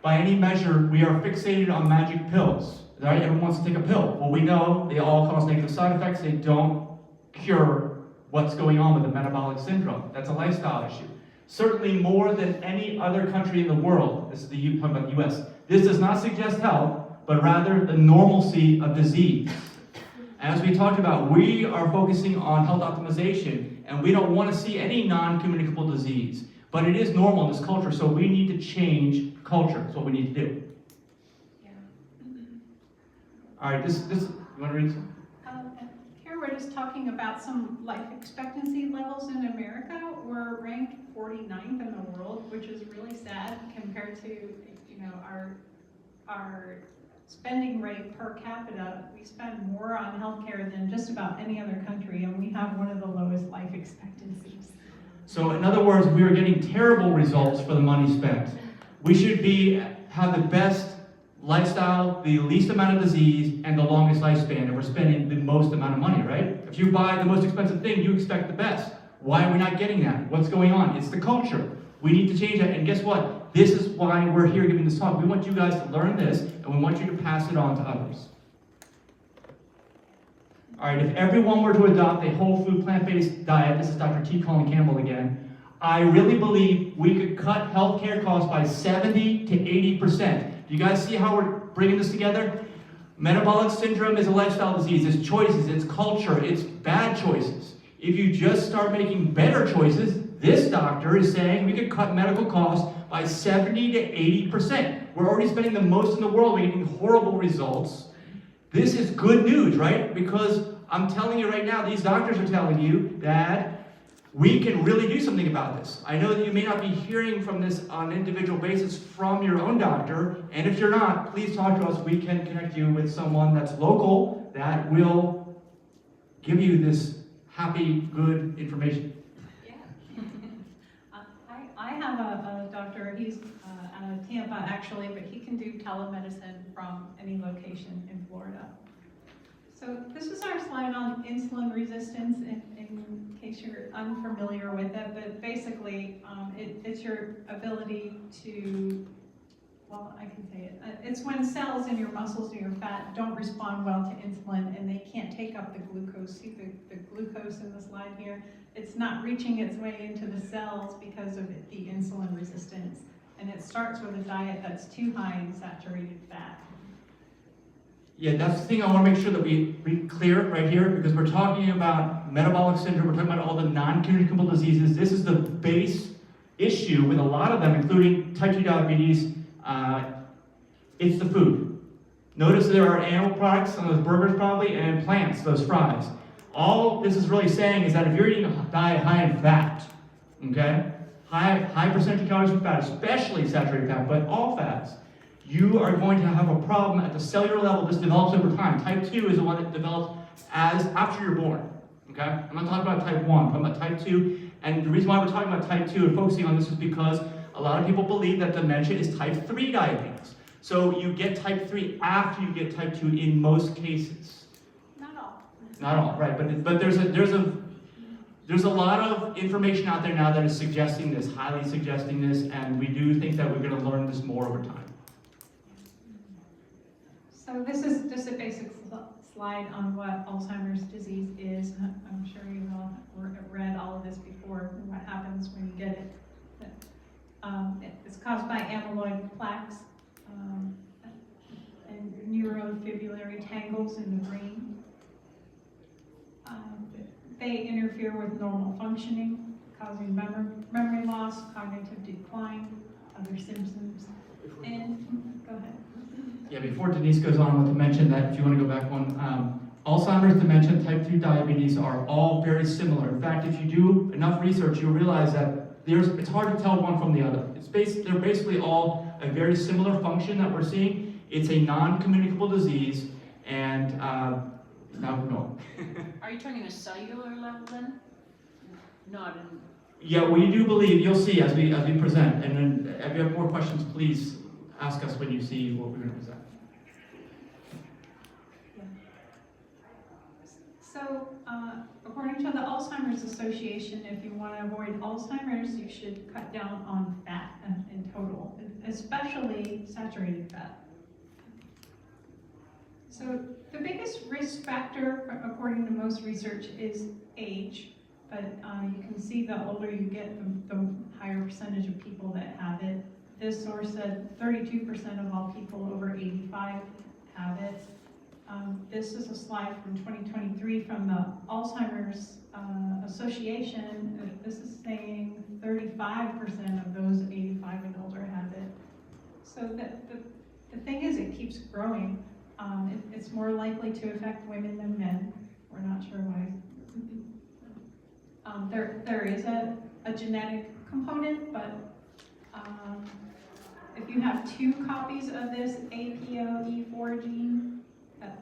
by any measure, we are fixated on magic pills. Right? Everyone wants to take a pill. Well, we know they all cause negative side effects. They don't cure what's going on with the metabolic syndrome. That's a lifestyle issue. Certainly more than any other country in the world. This is talking about the U.S. This does not suggest health, but rather the normalcy of disease. As we talked about, we are focusing on health optimization, and we don't want to see any non-communicable disease. But it is normal in this culture, so we need to change culture. That's what we need to do. Yeah. All right, this you want to read some? Here we're just talking about some life expectancy levels in America. We're ranked 49th in the world, which is really sad compared to, you know, our spending rate per capita. We spend more on healthcare than just about any other country, and we have one of the lowest life expectancies. So in other words, we are getting terrible results for the money spent. We should have the best lifestyle, the least amount of disease, and the longest lifespan, and we're spending the most amount of money, right? If you buy the most expensive thing, you expect the best. Why are we not getting that? What's going on? It's the culture. We need to change that, and guess what? This is why we're here giving this talk. We want you guys to learn this, and we want you to pass it on to others. All right, if everyone were to adopt a whole food plant-based diet, this is Dr. T. Colin Campbell again, I really believe we could cut healthcare costs by 70 to 80%. Do you guys see how we're bringing this together? Metabolic syndrome is a lifestyle disease. It's choices, it's culture, it's bad choices. If you just start making better choices, this doctor is saying we could cut medical costs by 70 to 80%. We're already spending the most in the world. We're getting horrible results. This is good news, right? Because I'm telling you right now, these doctors are telling you that we can really do something about this. I know that you may not be hearing from this on an individual basis from your own doctor, and if you're not, please talk to us. We can connect you with someone that's local that will give you this happy, good information. Yeah. I have a doctor, he's out of Tampa actually, but he can do telemedicine from any location in Florida. So this is our slide on insulin resistance in case you're unfamiliar with it, but basically it's your ability to, well, I can say it. It's when cells in your muscles and your fat don't respond well to insulin and they can't take up the glucose. See the glucose in the slide here? It's not reaching its way into the cells because of the insulin resistance. And it starts with a diet that's too high in saturated fat. Yeah, that's the thing I want to make sure that we be clear right here, because we're talking about metabolic syndrome, we're talking about all the non-communicable diseases. This is the base issue with a lot of them, including type 2 diabetes. It's the food. Notice there are animal products on those burgers probably, and plants, those fries. All this is really saying is that if you're eating a diet high in fat, okay, high percentage of calories from fat, especially saturated fat, but all fats, you are going to have a problem at the cellular level. This develops over time. Type 2 is the one that develops after you're born. Okay? I'm not talking about type 1, I'm talking about type 2. And the reason why we're talking about type 2 and focusing on this is because a lot of people believe that dementia is type 3 diabetes. So you get type 3 after you get type 2 in most cases. Not all. Not all, right. But there's a lot of information out there now that is suggesting this, highly suggesting this, and we do think that we're going to learn this more over time. So this is just a basic slide on what Alzheimer's disease is. I'm sure you've all read all of this before, and what happens when you get it. It's caused by amyloid plaques and neurofibrillary tangles in the brain. They interfere with normal functioning, causing memory loss, cognitive decline, other symptoms. And go ahead. Yeah, before Denise goes on, I want to mention that if you want to go back one, Alzheimer's, dementia, type 2 diabetes are all very similar. In fact, if you do enough research, you'll realize that it's hard to tell one from the other. They're basically all a very similar function that we're seeing. It's a non-communicable disease, and no. Are you talking a cellular level then? Not in... Yeah, we do believe, you'll see as we present, and then if you have more questions, please ask us when you see what we're going to present. So, according to the Alzheimer's Association, if you want to avoid Alzheimer's, you should cut down on fat in total, especially saturated fat. So, the biggest risk factor, according to most research, is age. But you can see the older you get, the higher percentage of people that have it. This source said 32% of all people over 85 have it. This is a slide from 2023 from the Alzheimer's Association. This is saying 35% of those 85 and older have it. So the thing is, it keeps growing. It's more likely to affect women than men. We're not sure why. There is a genetic component, but if you have 2 copies of this APOE4 gene,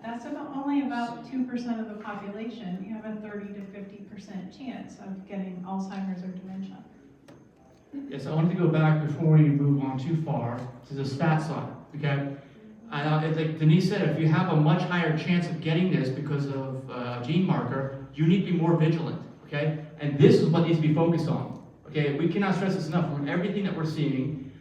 that's only about 2% of the population. You have a 30 to 50% chance of getting Alzheimer's or dementia. Yes, I wanted to go back before we move on too far to the stat side, okay? Like Denise said, if you have a much higher chance of getting this because of a gene marker, you need to be more vigilant, okay? And this is what needs to be focused on, okay? We cannot stress this enough. From everything that we're seeing,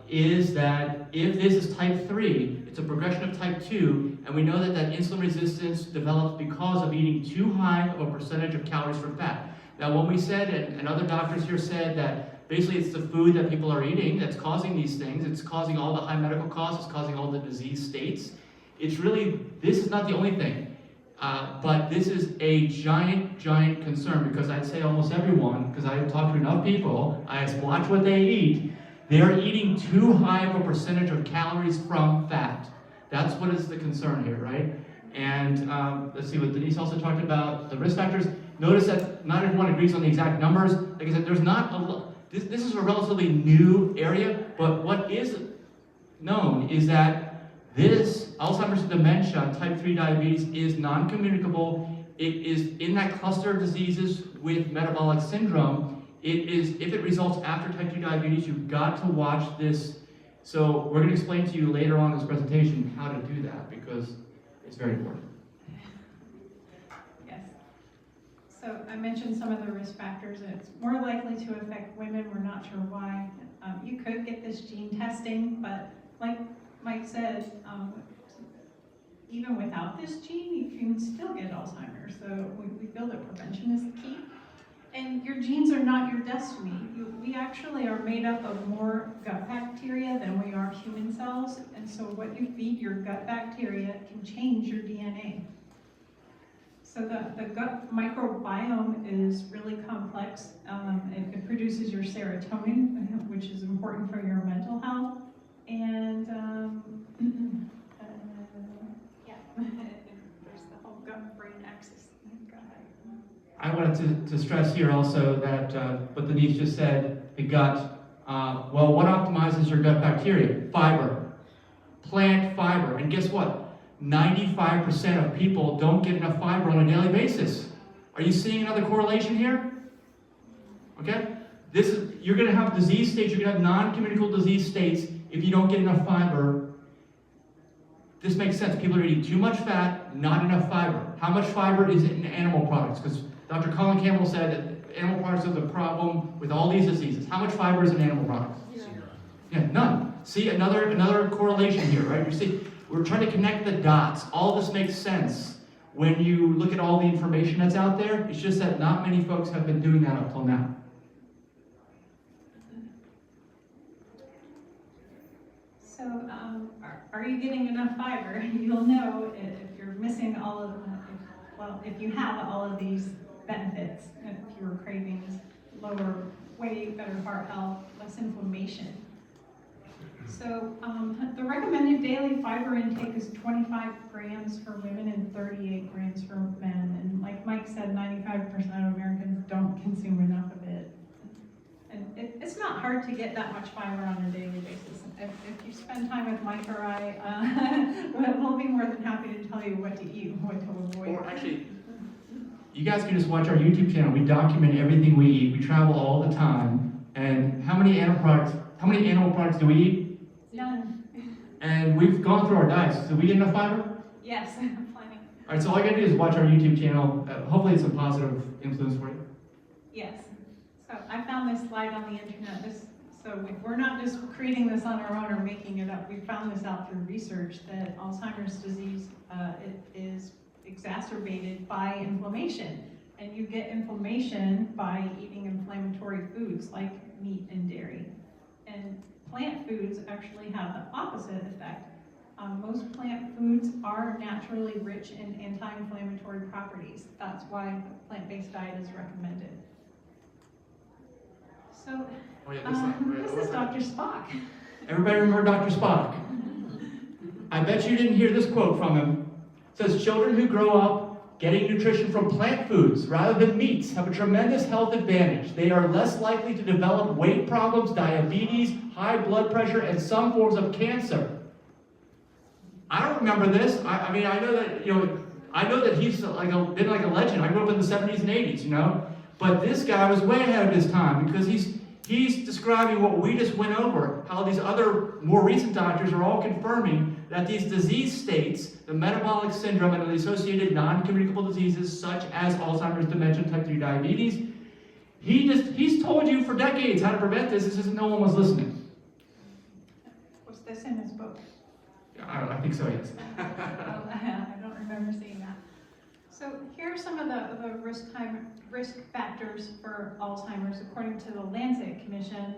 is that if this is type 3, it's a progression of type 2, and we know that that insulin resistance develops because of eating too high of a percentage of calories from fat. Now, when we said, and other doctors here said that basically it's the food that people are eating that's causing these things, it's causing all the high medical costs, it's causing all the disease states. It's really, this is not the only thing, but this is a giant, giant concern, because I'd say almost everyone, because I talk to enough people, I watch what they eat, they're eating too high of a percentage of calories from fat. That's what is the concern here, right? And let's see what Denise also talked about, the risk factors. Notice that not everyone agrees on the exact numbers. Like I said, there's not a lot, this is a relatively new area, but what is known is that this Alzheimer's and dementia, type 3 diabetes, is non-communicable. It is in that cluster of diseases with metabolic syndrome. It is, if it results after type 2 diabetes, you've got to watch this. So we're going to explain to you later on in this presentation how to do that, because it's very important. Yes. So I mentioned some of the risk factors. It's more likely to affect women. We're not sure why. You could get this gene testing, but like Mike said, even without this gene, you can still get Alzheimer's. So we feel that prevention is the key. And your genes are not your destiny. We actually are made up of more gut bacteria than we are human cells. And so what you feed your gut bacteria can change your DNA. So the gut microbiome is really complex. It produces your serotonin, which is important for your mental health. And yeah, there's the whole gut-brain axis. I wanted to stress here also that what Denise just said, the gut, well, what optimizes your gut bacteria? Fiber, plant fiber. And guess what? 95% of people don't get enough fiber on a daily basis. Are you seeing another correlation here? Okay? You're going to have disease states, you're going to have non-communicable disease states if you don't get enough fiber. This makes sense. People are eating too much fat, not enough fiber. How much fiber is in animal products? Because Dr. Colin Campbell said that animal products are the problem with all these diseases. How much fiber is in animal products? Zero. Yeah, none. See, another correlation here, right? You see, we're trying to connect the dots. All this makes sense when you look at all the information that's out there. It's just that not many folks have been doing that up till now. So, are you getting enough fiber? You'll know if you're missing all of them. Well, if you have all of these benefits, fewer cravings, lower weight, better heart health, less inflammation. So the recommended daily fiber intake is 25 grams for women and 38 grams for men. And like Mike said, 95% of Americans don't consume enough of it. And it's not hard to get that much fiber on a daily basis. If you spend time with Mike or I, we'll be more than happy to tell you what to eat and what to avoid. Or actually, you guys can just watch our YouTube channel. We document everything we eat. We travel all the time. And how many animal products do we eat? None. And we've gone through our diets. Do we get enough fiber? Yes, plenty. All right, so all you gotta do is watch our YouTube channel. Hopefully it's a positive influence for you. Yes. So I found this slide on the internet. So we're not just creating this on our own or making it up. We found this out through research that Alzheimer's disease it is exacerbated by inflammation. And you get inflammation by eating inflammatory foods like meat and dairy. And plant foods actually have the opposite effect. Most plant foods are naturally rich in anti-inflammatory properties. That's why a plant-based diet is recommended. So, this is Dr. Spock. Everybody remember Dr. Spock? I bet you didn't hear this quote from him. It says, children who grow up getting nutrition from plant foods rather than meats have a tremendous health advantage. They are less likely to develop weight problems, diabetes, high blood pressure, and some forms of cancer. I don't remember this. I mean, I know that, I know that he's been like a legend. I grew up in the 70s and 80s, But this guy was way ahead of his time because he's describing what we just went over, how these other more recent doctors are all confirming that these disease states, the metabolic syndrome and the associated non-communicable diseases such as Alzheimer's, dementia, type 2 diabetes, he's told you for decades how to prevent this. It's just no one was listening. Was this in his book? I think so, yes. I don't remember seeing that. So here are some of the risk factors for Alzheimer's according to the Lancet Commission.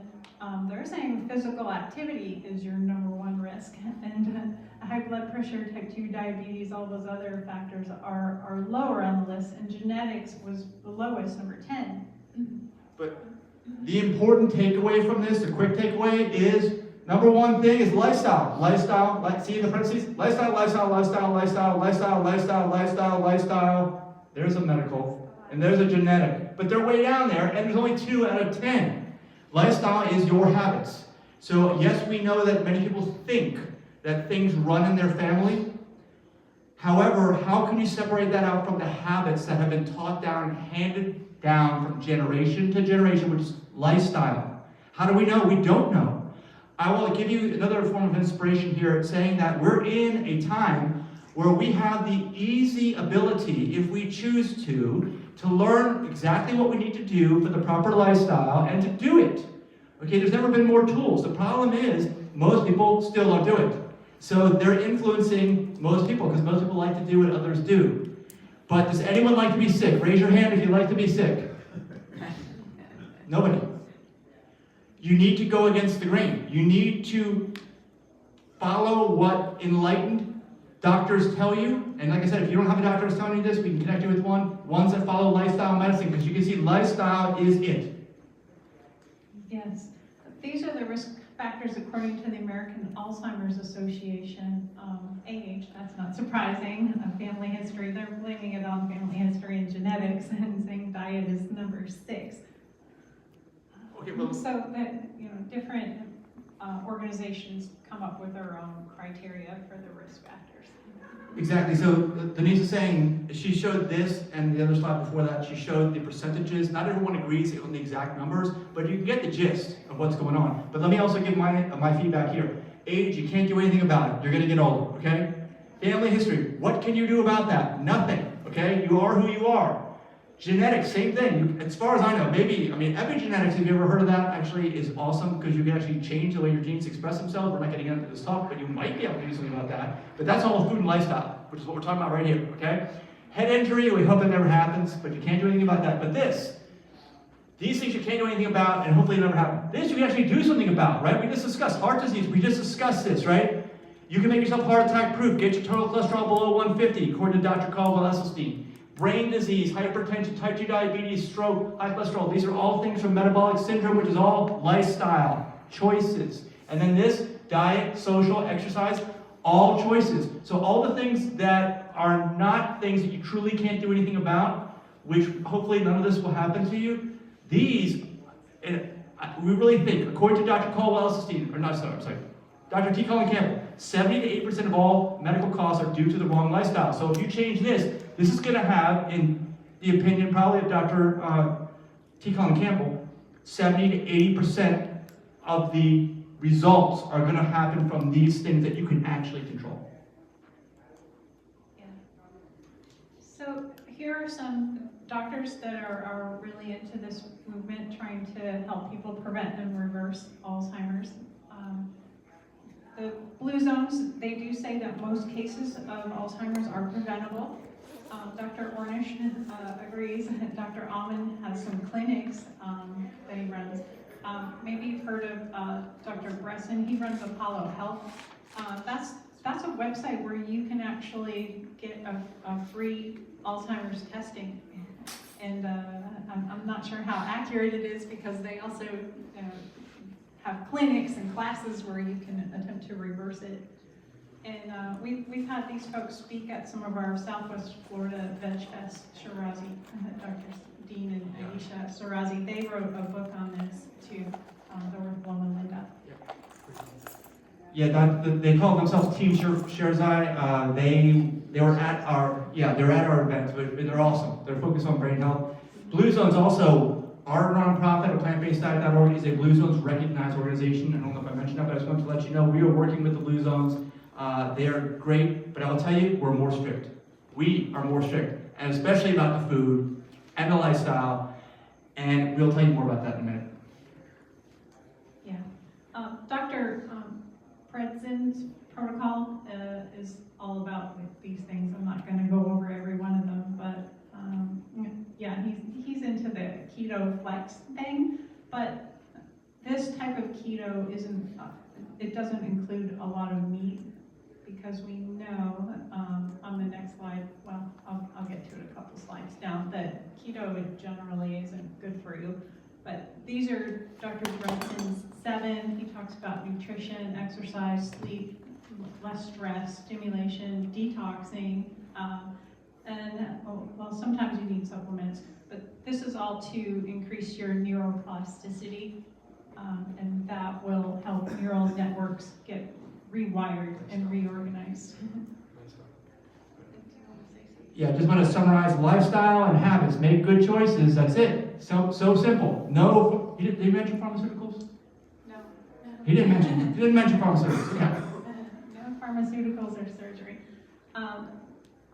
They're saying physical activity is your #1 risk, and high blood pressure, type 2 diabetes, all those other factors are lower on the list, and genetics was the lowest, number 10. But the important takeaway from this, the quick takeaway is, #1 thing is lifestyle. Lifestyle, see in the parentheses? Lifestyle, lifestyle, lifestyle, lifestyle, lifestyle, lifestyle, lifestyle, lifestyle. There's a medical, and there's a genetic. But they're way down there, and there's only 2 out of 10. Lifestyle is your habits. So yes, we know that many people think that things run in their family. However, how can you separate that out from the habits that have been taught down and handed down from generation to generation, which is lifestyle? How do we know? We don't know. I will give you another form of inspiration here, saying that we're in a time where we have the easy ability, if we choose to learn exactly what we need to do for the proper lifestyle and to do it. Okay, there's never been more tools. The problem is, most people still don't do it. So they're influencing most people, because most people like to do what others do. But does anyone like to be sick? Raise your hand if you like to be sick. Nobody. You need to go against the grain. You need to follow what enlightened doctors tell you. And like I said, if you don't have a doctor who's telling you this, we can connect you with ones that follow lifestyle medicine, because you can see lifestyle is it. Yes. These are the risk factors according to the American Alzheimer's Association. Age, that's not surprising. Family history, they're blaming it on family history and genetics and saying diet is number 6. Okay, well, so that, different organizations come up with their own criteria for the risk factors. exactly. So Denise is saying, she showed this, and the other slide before that, she showed the percentages. Not everyone agrees on the exact numbers, but you can get the gist of what's going on. But let me also give my feedback here. Age, you can't do anything about it. You're going to get older, okay? Family history, what can you do about that? Nothing, okay? You are who you are. Genetics, same thing. As far as I know, epigenetics, have you ever heard of that? Actually is awesome, because you can actually change the way your genes express themselves. We're not getting into this talk, but you might be able to do something about that. But that's all food and lifestyle, which is what we're talking about right here, okay? Head injury, we hope it never happens, but you can't do anything about that. But these things you can't do anything about, and hopefully it never happen. This you can actually do something about, right? We just discussed heart disease. We just discussed this, right? You can make yourself heart attack proof. Get your total cholesterol below 150, according to Dr. Caldwell Esselstyn. Brain disease, hypertension, type 2 diabetes, stroke, high cholesterol. These are all things from metabolic syndrome, which is all lifestyle choices. And then this, diet, social, exercise, all choices. So all the things that are not things that you truly can't do anything about, which hopefully none of this will happen to you, these, we really think, according to Dr. Caldwell Esselstyn, Dr. T. Colin Campbell, 70 to 8% of all medical costs are due to the wrong lifestyle. So if you change this is going to have, in the opinion probably of Dr. T. Colin Campbell, 70 to 80% of the results are going to happen from these things that you can actually control. Yeah. So here are some doctors that are really into this movement, trying to help people prevent and reverse Alzheimer's. The blue zones, they do say that most cases of Alzheimer's are preventable. Dr. Ornish agrees. Dr. Almond has some clinics that he runs. Maybe you've heard of Dr. Bresson. He runs Apollo Health. That's a website where you can actually get a free Alzheimer's testing. And I'm not sure how accurate it is, because they also have clinics and classes where you can attempt to reverse it. And we've had these folks speak at some of our Southwest Florida Veg Fest. Shirazi, Dr. Dean and Aisha Shirazi, they wrote a book on this too. They're with Loma Linda. Yeah, they call themselves Team Sherzai. They were at our event, but they're awesome. They're focused on brain health. Blue Zones also, our nonprofit, aPlantBasedDiet.org, is a Blue Zones recognized organization. I don't know if I mentioned that, but I just wanted to let you know we are working with the Blue Zones. They are great, but I will tell you, we're more strict. We are more strict, and especially about the food and the lifestyle, and we'll tell you more about that in a minute. Yeah. Dr. Predzin's protocol is all about these things. I'm not going to go over every one of them, but yeah, he's into the keto flex thing, but this type of keto isn't, it doesn't include a lot of meat, because we know on the next slide, well, I'll get to it a couple slides down, that keto generally isn't good for you. But these are Dr. Bredson's 7. He talks about nutrition, exercise, sleep, less stress, stimulation, detoxing, and well, sometimes you need supplements, but this is all to increase your neuroplasticity, and that will help neural networks get rewired and reorganized. Yeah, just want to summarize: lifestyle and habits. Make good choices. That's it. So simple. No, did he mention pharmaceuticals? No. He didn't mention pharmaceuticals. Okay. No pharmaceuticals or surgery.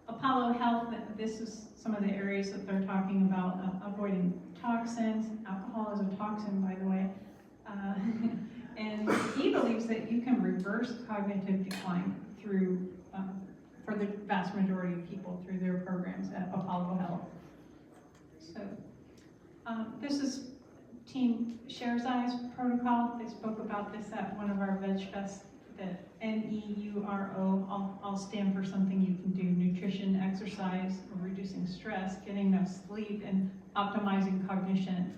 Apollo Health, this is some of the areas that they're talking about, avoiding toxins. Alcohol is a toxin, by the way. And he believes that you can reverse cognitive decline through, for the vast majority of people, through their programs at Apollo Health. So this is Team Sherzai's protocol. They spoke about this at one of our Veg Fest. The NEURO, I'll stand for something you can do: nutrition, exercise, reducing stress, getting enough sleep, and optimizing cognition.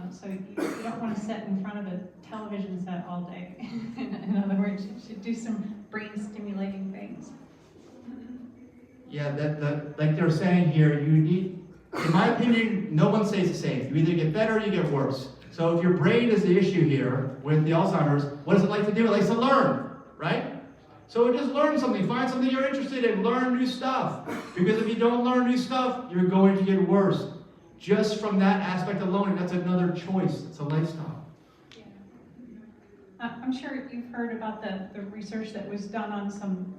So you don't want to sit in front of a television set all day. In other words, you should do some brain stimulating things. Yeah, like they're saying here, you need, in my opinion, no one stays the same. You either get better or you get worse. So if your brain is the issue here with the Alzheimer's, what does it like to do? It likes to learn, right? So just learn something, find something you're interested in, learn new stuff. Because if you don't learn new stuff, you're going to get worse. Just from that aspect alone, that's another choice. It's a lifestyle. Yeah. I'm sure you've heard about the research that was done on some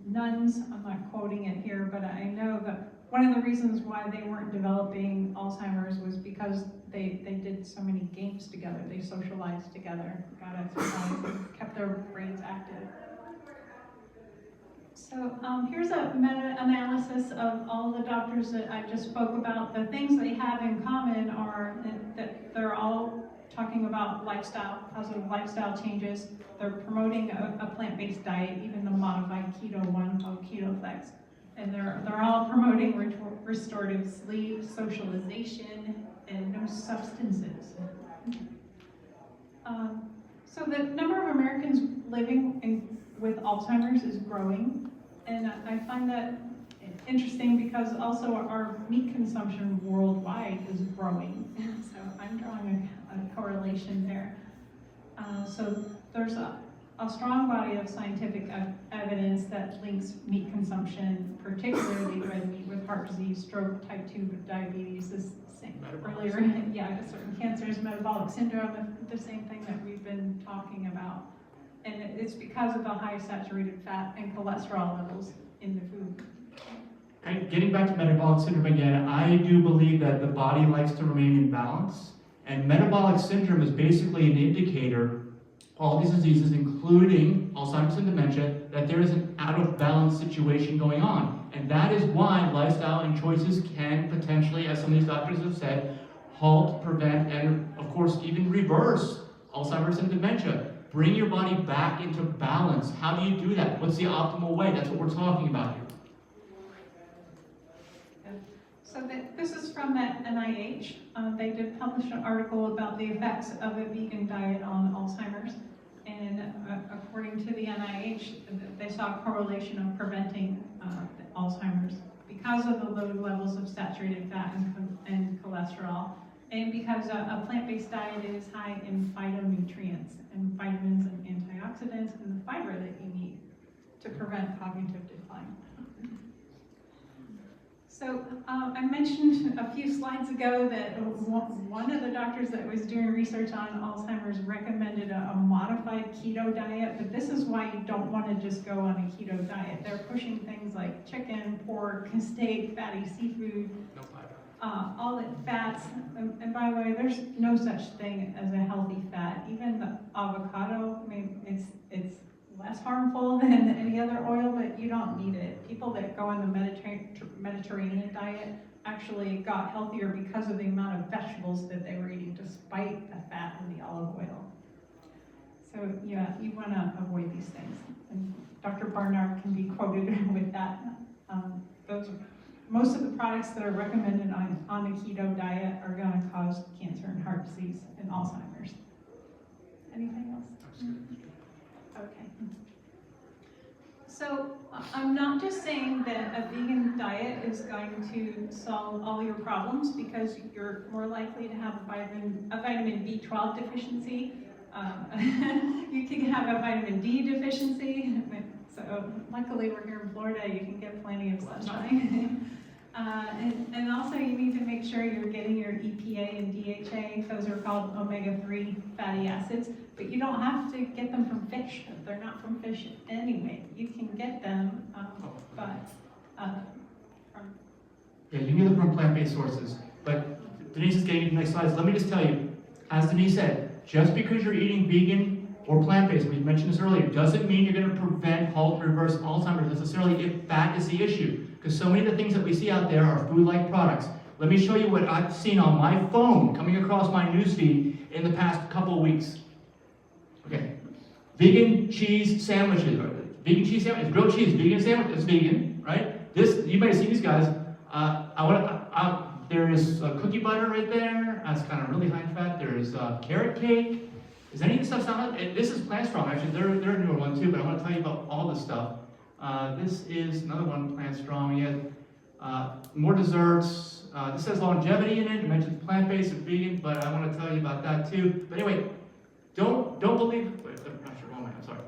nuns. I'm not quoting it here, but I know that one of the reasons why they weren't developing Alzheimer's was because they did so many games together. They socialized together, got exercise, and kept their brains active. So here's a meta-analysis of all the doctors that I just spoke about. The things they have in common are that they're all talking about lifestyle, positive lifestyle changes. They're promoting a plant-based diet, even the modified keto one called Keto Flex. And they're all promoting restorative sleep, socialization, and no substances. So the number of Americans living with Alzheimer's is growing. And I find that interesting because also our meat consumption worldwide is growing. So I'm drawing a correlation there. So there's a strong body of scientific evidence that links meat consumption, particularly red meat, with heart disease, stroke, type 2 diabetes, this same earlier, yeah, certain cancers, metabolic syndrome, the same thing that we've been talking about. And it's because of the high saturated fat and cholesterol levels in the food. And getting back to metabolic syndrome again, I do believe that the body likes to remain in balance. And metabolic syndrome is basically an indicator, all these diseases, including Alzheimer's and dementia, that there is an out of balance situation going on. And that is why lifestyle and choices can potentially, as some of these doctors have said, halt, prevent, and of course even reverse Alzheimer's and dementia. Bring your body back into balance. How do you do that? What's the optimal way? That's what we're talking about here. So this is from the NIH. They did publish an article about the effects of a vegan diet on Alzheimer's. and according to the NIH, they saw a correlation of preventing Alzheimer's because of the low levels of saturated fat and cholesterol, and because a plant-based diet is high in phytonutrients and vitamins and antioxidants and the fiber that you need to prevent cognitive decline. So I mentioned a few slides ago that one of the doctors that was doing research on Alzheimer's recommended a modified keto diet, but this is why you don't want to just go on a keto diet. They're pushing things like chicken, pork, steak, fatty seafood, all the fats. And by the way, there's no such thing as a healthy fat. Even the avocado, I mean, it's less harmful than any other oil, but you don't need it. People that go on the Mediterranean diet actually got healthier because of the amount of vegetables that they were eating, despite the fat in the olive oil. So yeah, you want to avoid these things. And Dr. Barnard can be quoted with that. Most of the products that are recommended on a keto diet are going to cause cancer and heart disease and Alzheimer's. Anything else? Okay. So I'm not just saying that a vegan diet is going to solve all your problems, because you're more likely to have a vitamin B12 deficiency. You can have a vitamin D deficiency. So luckily we're here in Florida, you can get plenty of sunshine. And also you need to make sure you're getting your EPA and DHA. Those are called omega-3 fatty acids, but you don't have to get them from fish. They're not from fish anyway. You can get them, Yeah, you can get them from plant-based sources. But Denise is getting into the next slides. Let me just tell you, as Denise said, just because you're eating vegan or plant-based, we mentioned this earlier, doesn't mean you're going to prevent, halt, reverse Alzheimer's necessarily if fat is the issue. Because so many of the things that we see out there are food-like products. Let me show you what I've seen on my phone coming across my newsfeed in the past couple of weeks. Okay, vegan cheese sandwiches. Vegan cheese sandwiches, grilled cheese, vegan sandwich. It's vegan, right? This, you might have seen these guys. There is cookie butter right there. That's kind of really high in fat. There is carrot cake. Is any of this stuff sound like? This is Plant Strong, actually. They're a newer one too, but I want to tell you about all this stuff. This is another one, Plant Strong. We had more desserts. This says longevity in it. It mentions plant-based and vegan, but I want to tell you about that too. But anyway, don't believe. Wait, I'm sorry.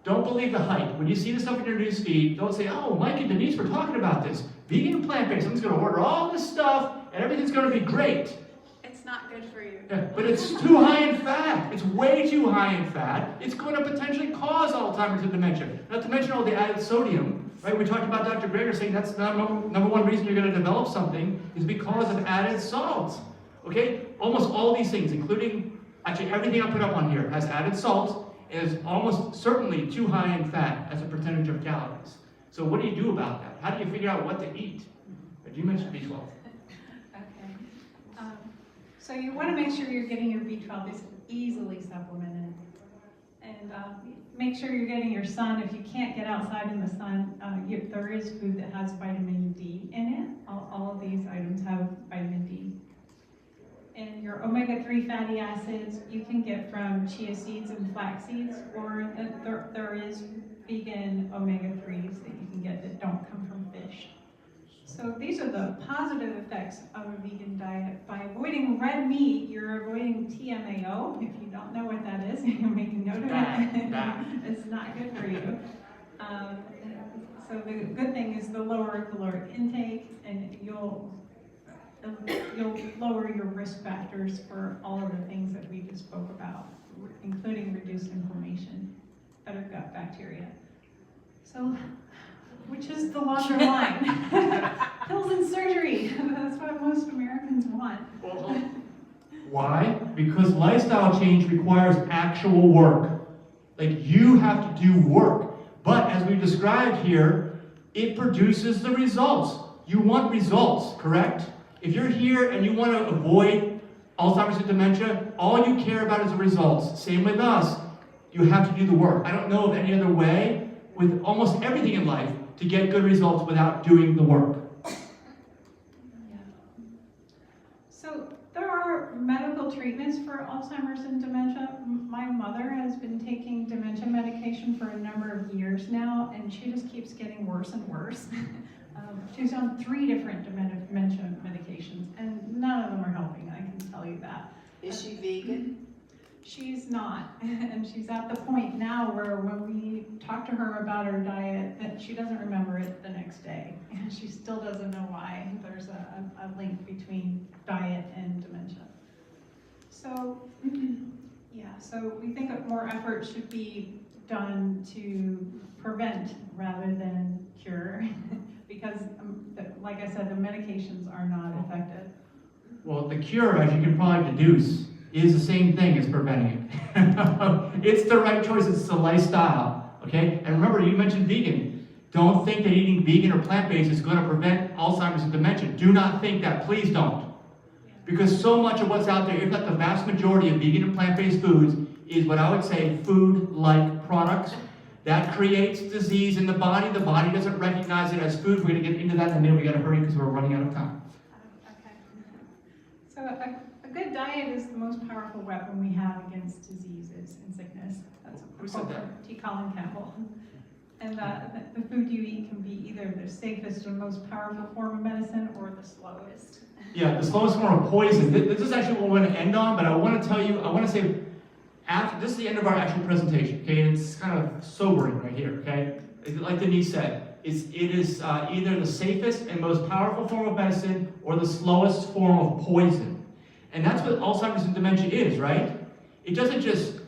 Don't believe the hype. When you see this stuff in your news feed, don't say, "Oh, Mike and Denise were talking about this. Vegan and plant-based. Someone's going to order all this stuff, and everything's going to be great." It's not good for you. Yeah, but it's too high in fat. It's way too high in fat. It's going to potentially cause Alzheimer's and dementia. Not to mention all the added sodium, right? We talked about Dr. Greger saying that's the number one reason you're going to develop something is because of added salt. Okay? Almost all these things, including actually everything I put up on here, has added salt and is almost certainly too high in fat as a percentage of calories. So what do you do about that? How do you figure out what to eat? You mentioned B12. So you want to make sure you're getting your B12. It's easily supplemented. And make sure you're getting your sun. If you can't get outside in the sun, there is food that has vitamin D in it. All of these items have vitamin D. And your omega-3 fatty acids you can get from chia seeds and flax seeds, or there is vegan omega-3s that you can get that don't come from fish. So these are the positive effects of a vegan diet. By avoiding red meat, you're avoiding TMAO. If you don't know what that is, you're making note of it. It's not good for you. So the good thing is the lower caloric intake, and you'll lower your risk factors for all of the things that we just spoke about, including reduced inflammation, better gut bacteria. So, which is the longer line? Pills and surgery. That's what most Americans want. Why? Because lifestyle change requires actual work. Like, you have to do work. But as we described here, it produces the results. You want results, correct? If you're here and you want to avoid Alzheimer's and dementia, all you care about is the results. Same with us. You have to do the work. I don't know of any other way with almost everything in life to get good results without doing the work. So there are medical treatments for Alzheimer's and dementia. My mother has been taking dementia medication for a number of years now, and she just keeps getting worse and worse. She's on 3 different dementia medications, and none of them are helping, I can tell you that. Is she vegan? She's not, and she's at the point now where when we talk to her about her diet, that she doesn't remember it the next day. And she still doesn't know why there's a link between diet and dementia. So, yeah, so we think that more effort should be done to prevent rather than cure, because, like I said, the medications are not effective. Well, the cure, as you can probably deduce, is the same thing as preventing it. It's the right choice, it's the lifestyle, okay? And remember, you mentioned vegan. Don't think that eating vegan or plant-based is going to prevent Alzheimer's and dementia. Do not think that, please don't. Because so much of what's out there, if not the vast majority of vegan and plant-based foods, is what I would say food-like products. That creates disease in the body. The body doesn't recognize it as food. We're going to get into that in a minute. We got to hurry because we're running out of time. Okay. So a good diet is the most powerful weapon we have against diseases and sickness. That's Who said that? T. Colin Campbell. And the food you eat can be either the safest or most powerful form of medicine or the slowest. Yeah, the slowest form of poison. This is actually what we're going to end on, but I want to tell you, I want to say, this is the end of our actual presentation, okay? And it's kind of sobering right here, okay? Like Denise said, it is either the safest and most powerful form of medicine or the slowest form of poison. And that's what Alzheimer's and dementia is, right? It doesn't just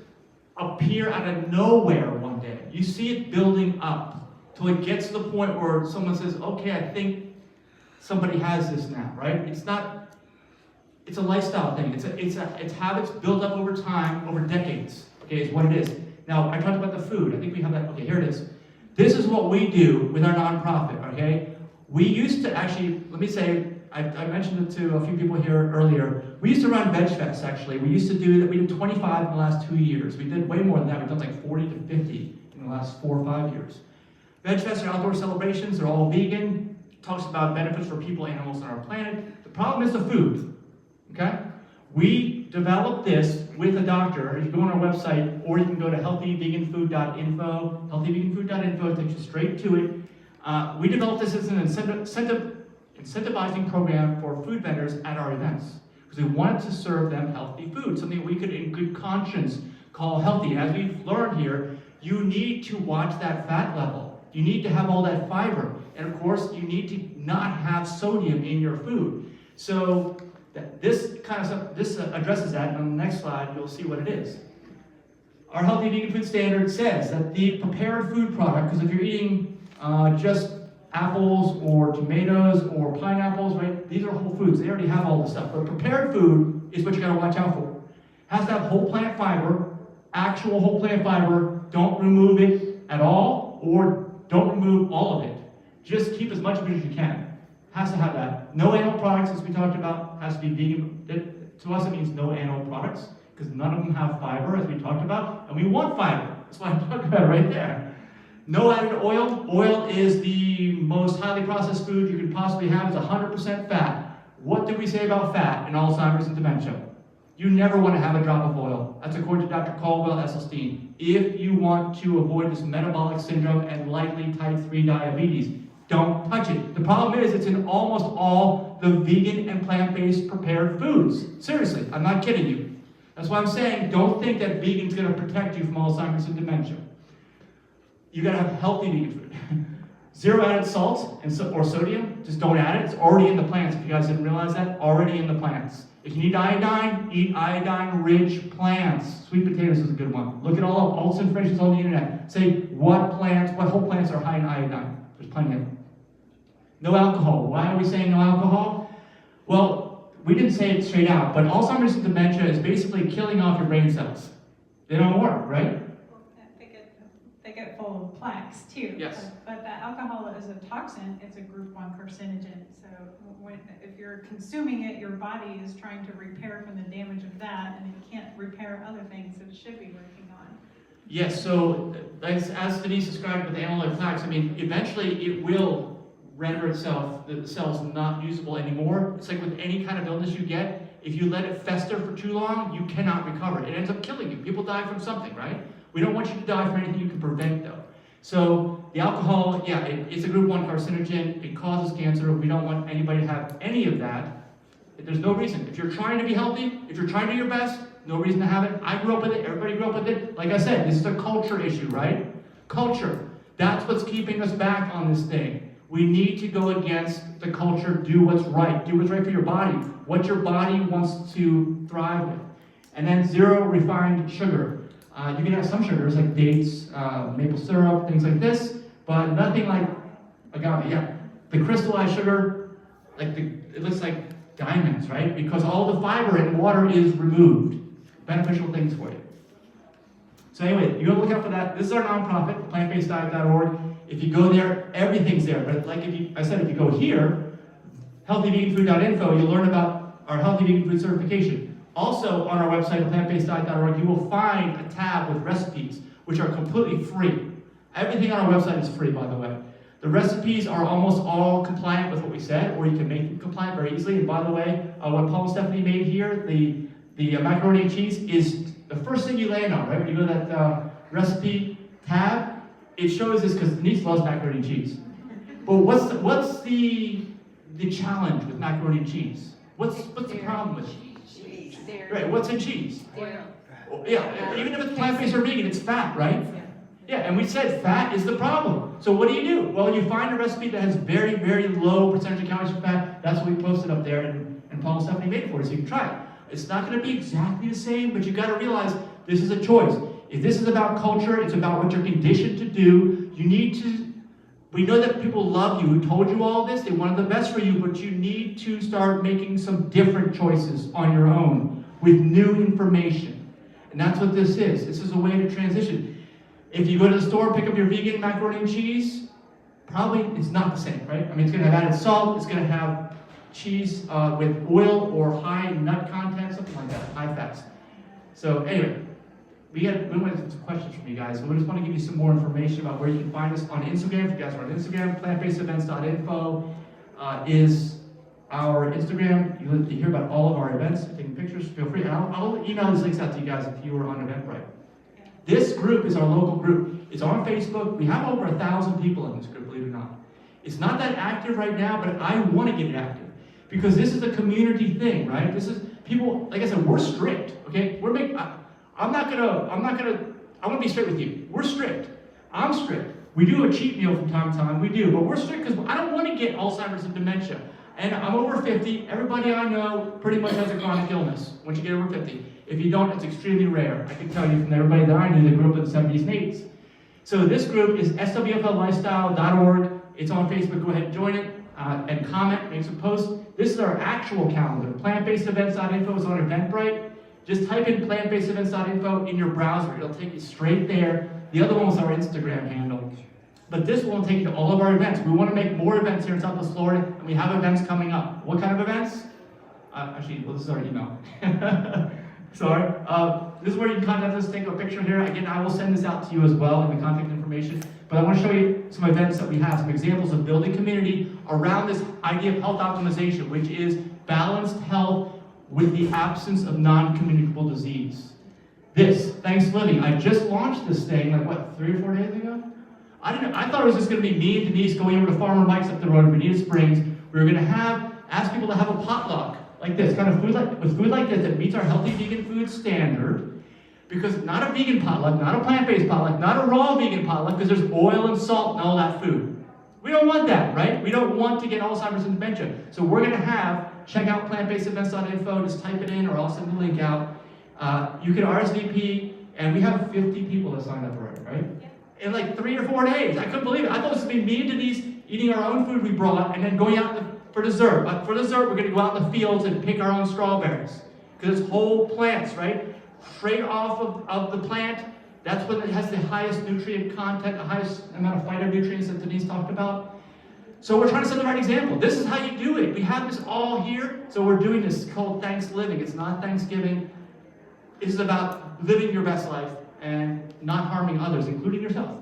appear out of nowhere one day. You see it building up till it gets to the point where someone says, okay, I think somebody has this now, right? It's not, it's a lifestyle thing. It's habits built up over time, over decades, okay, is what it is. Now, I talked about the food. I think we have that, okay, here it is. This is what we do with our nonprofit, okay? We used to actually, let me say, I mentioned it to a few people here earlier. We used to run Veg Fest, actually. We used to do that. We did 25 in the last 2 years. We did way more than that. We've done like 40 to 50 in the last 4 or 5 years. Veg Fest are outdoor celebrations. They're all vegan. Talks about benefits for people, animals, and our planet. The problem is the food, okay? We developed this with a doctor. You go on our website, or you can go to healthyveganfood.info. Healthyveganfood.info takes you straight to it. We developed this as an incentivizing program for food vendors at our events, because we wanted to serve them healthy food, something we could in good conscience call healthy. As we've learned here, you need to watch that fat level. You need to have all that fiber. And of course, you need to not have sodium in your food. So this kind of stuff, this addresses that, and on the next slide, you'll see what it is. Our Healthy Vegan Food Standard says that the prepared food product, because if you're eating just apples or tomatoes or pineapples, right? These are whole foods. They already have all the stuff. But prepared food is what you gotta watch out for. Has to have whole plant fiber, actual whole plant fiber. Don't remove it at all, or don't remove all of it. Just keep as much of it as you can. Has to have that. No animal products, as we talked about, has to be vegan. To us, it means no animal products, because none of them have fiber, as we talked about, and we want fiber. That's why I'm talking about it right there. No added oil. Oil is the most highly processed food you could possibly have. It's 100% fat. What do we say about fat in Alzheimer's and dementia? You never want to have a drop of oil. That's according to Dr. Caldwell Esselstyn. If you want to avoid this metabolic syndrome and likely type 3 diabetes, don't touch it. The problem is it's in almost all the vegan and plant-based prepared foods. Seriously, I'm not kidding you. That's why I'm saying don't think that vegan's going to protect you from Alzheimer's and dementia. You gotta have healthy vegan food. Zero added salt or sodium, just don't add it. It's already in the plants. If you guys didn't realize that, already in the plants. If you need iodine, eat iodine-rich plants. Sweet potatoes is a good one. Look it all up. All this information's on the internet. Say what whole plants are high in iodine. There's plenty of them. No alcohol. Why are we saying no alcohol? Well, we didn't say it straight out, but Alzheimer's and dementia is basically killing off your brain cells. They don't work, right? They get full of plaques too. Yes. But the alcohol is a toxin. It's a group 1 carcinogen. So if you're consuming it, your body is trying to repair from the damage of that, and it can't repair other things it should be working on. Yes, so as Denise described with amyloid plaques, I mean, eventually it will render itself, the cells not usable anymore. It's like with any kind of illness you get, if you let it fester for too long, you cannot recover. It ends up killing you. People die from something, right? We don't want you to die from anything you can prevent, though. So the alcohol, yeah, it's a group 1 carcinogen. It causes cancer. We don't want anybody to have any of that. There's no reason. If you're trying to be healthy, if you're trying to do your best, no reason to have it. I grew up with it. Everybody grew up with it. Like I said, this is a culture issue, right? Culture. That's what's keeping us back on this thing. We need to go against the culture. Do what's right. Do what's right for your body. What your body wants to thrive with. And then 0 refined sugar. You can have some sugars like dates, maple syrup, things like this, but nothing like agave. Yeah, the crystallized sugar, it looks like diamonds, right? Because all the fiber in water is removed. Beneficial things for you. So anyway, you gotta look out for that. This is our nonprofit, aPlantBasedDiet.org. If you go there, everything's there. But like if you go here, healthyveganfood.info, you'll learn about our healthy vegan food certification. Also, on our website, aPlantBasedDiet.org, you will find a tab with recipes, which are completely free. Everything on our website is free, by the way. The recipes are almost all compliant with what we said, or you can make them compliant very easily. And by the way, what Paul and Stephanie made here, the macaroni and cheese, is the first thing you land on, right? When you go to that recipe tab, it shows this because Denise loves macaroni and cheese. But what's the challenge with macaroni and cheese? What's the problem with it? Right, what's in cheese? Yeah, even if it's plant-based or vegan, it's fat, right? Yeah, and we said fat is the problem. So what do? Well, you find a recipe that has very, very low percentage of calories from fat. That's what we posted up there, and Paul and Stephanie made it for you, so you can try it. It's not going to be exactly the same, but you've got to realize this is a choice. If this is about culture, it's about what you're conditioned to do. You need to, we know that people love you, who told you all this, they wanted the best for you, but you need to start making some different choices on your own with new information. And that's what this is. This is a way to transition. If you go to the store, pick up your vegan macaroni and cheese, probably it's not the same, right? I mean, it's going to have added salt, it's going to have cheese with oil or high nut content, something like that, high fats. So anyway, we went into some questions from you guys, so we just want to give you some more information about where you can find us on Instagram. If you guys are on Instagram, plantbasedevents.info is our Instagram. You hear about all of our events, taking pictures, feel free. And I'll email these links out to you guys if you were on Eventbrite. This group is our local group. It's on Facebook. We have over 1,000 people in this group, believe it or not. It's not that active right now, but I want to get it active because this is a community thing, right? This is people, like I said, we're strict, okay? I want to be straight with you. We're strict. I'm strict. We do a cheat meal from time to time, we do, but we're strict because I don't want to get Alzheimer's and dementia. And I'm over 50. Everybody I know pretty much has a chronic illness once you get over 50. If you don't, it's extremely rare. I can tell you from everybody that I knew that grew up in the 70s and 80s. So this group is swfllifestyle.org. It's on Facebook. Go ahead and join it and comment, make some posts. This is our actual calendar. Plantbasedevents.info is on Eventbrite. Just type in plantbasedevents.info in your browser. It'll take you straight there. The other one was our Instagram handle. But this one will take you to all of our events. We want to make more events here in Southwest Florida, and we have events coming up. What kind of events? This is our email. Sorry. This is where you can contact us, take a picture here. Again, I will send this out to you as well in the contact information. But I want to show you some events that we have, some examples of building community around this idea of health optimization, which is balanced health with the absence of non-communicable disease. This, Thanks Living. I just launched this thing, 3 or 4 days ago? I thought it was just going to be me and Denise going over to Farmer Mike's up the road in Bonita Springs. We were going to ask people to have a potluck like this, kind of food like this that meets our healthy vegan food standard. Because not a vegan potluck, not a plant-based potluck, not a raw vegan potluck, because there's oil and salt and all that food. We don't want that, right? We don't want to get Alzheimer's and dementia. So we're going to check out plantbasedevents.info, just type it in, or I'll send the link out. You can RSVP, and we have 50 people that signed up already, right? In 3 or 4 days. I couldn't believe it. I thought it was going to be me and Denise eating our own food we brought, and then going out for dessert. But for dessert, we're going to go out in the fields and pick our own strawberries. Because it's whole plants, right? Straight off of the plant. That's when it has the highest nutrient content, the highest amount of phytonutrients that Denise talked about. So we're trying to set the right example. This is how you do it. We have this all here. So we're doing this called Thanks Living. It's not Thanksgiving. It's about living your best life and not harming others, including yourself.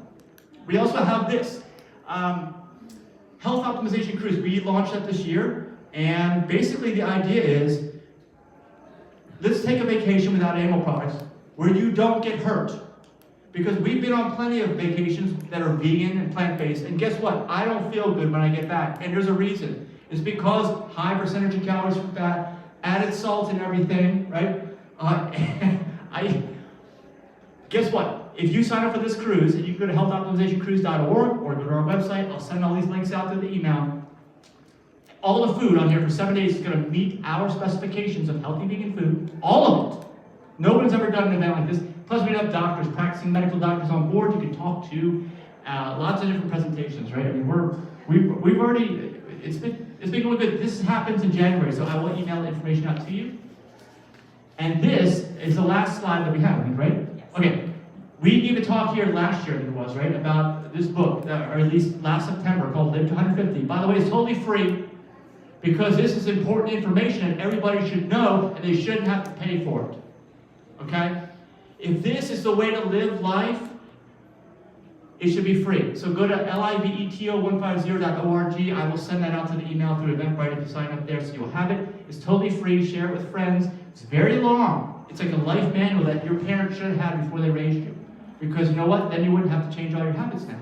We also have this Health Optimization Cruise. We launched that this year. And basically the idea is take a vacation without animal products where you don't get hurt. Because we've been on plenty of vacations that are vegan and plant-based, and guess what? I don't feel good when I get back, and there's a reason. It's because high percentage of calories from fat, added salt and everything, right? Guess what? If you sign up for this cruise, and you can go to healthoptimizationcruise.org or go to our website, I'll send all these links out to the email. All the food on here for 7 days is going to meet our specifications of healthy vegan food, all of it. No one's ever done an event like this. Plus, we have doctors, practicing medical doctors on board you can talk to. Lots of different presentations, right? I mean, we've already, it's been going good. This happens in January, so I will email the information out to you. And this is the last slide that we have, I think, right? Yes. Okay. We gave a talk here last year, I think it was, right, about this book, or at least last September, called Live to 150. By the way, it's totally free because this is important information and everybody should know, and they shouldn't have to pay for it. Okay? If this is the way to live life, it should be free. So go to liveto150.org. I will send that out to the email through Eventbrite if you sign up there, so you'll have it. It's totally free. Share it with friends. It's very long. It's like a life manual that your parents should have had before they raised you. Because you know what? Then you wouldn't have to change all your habits now.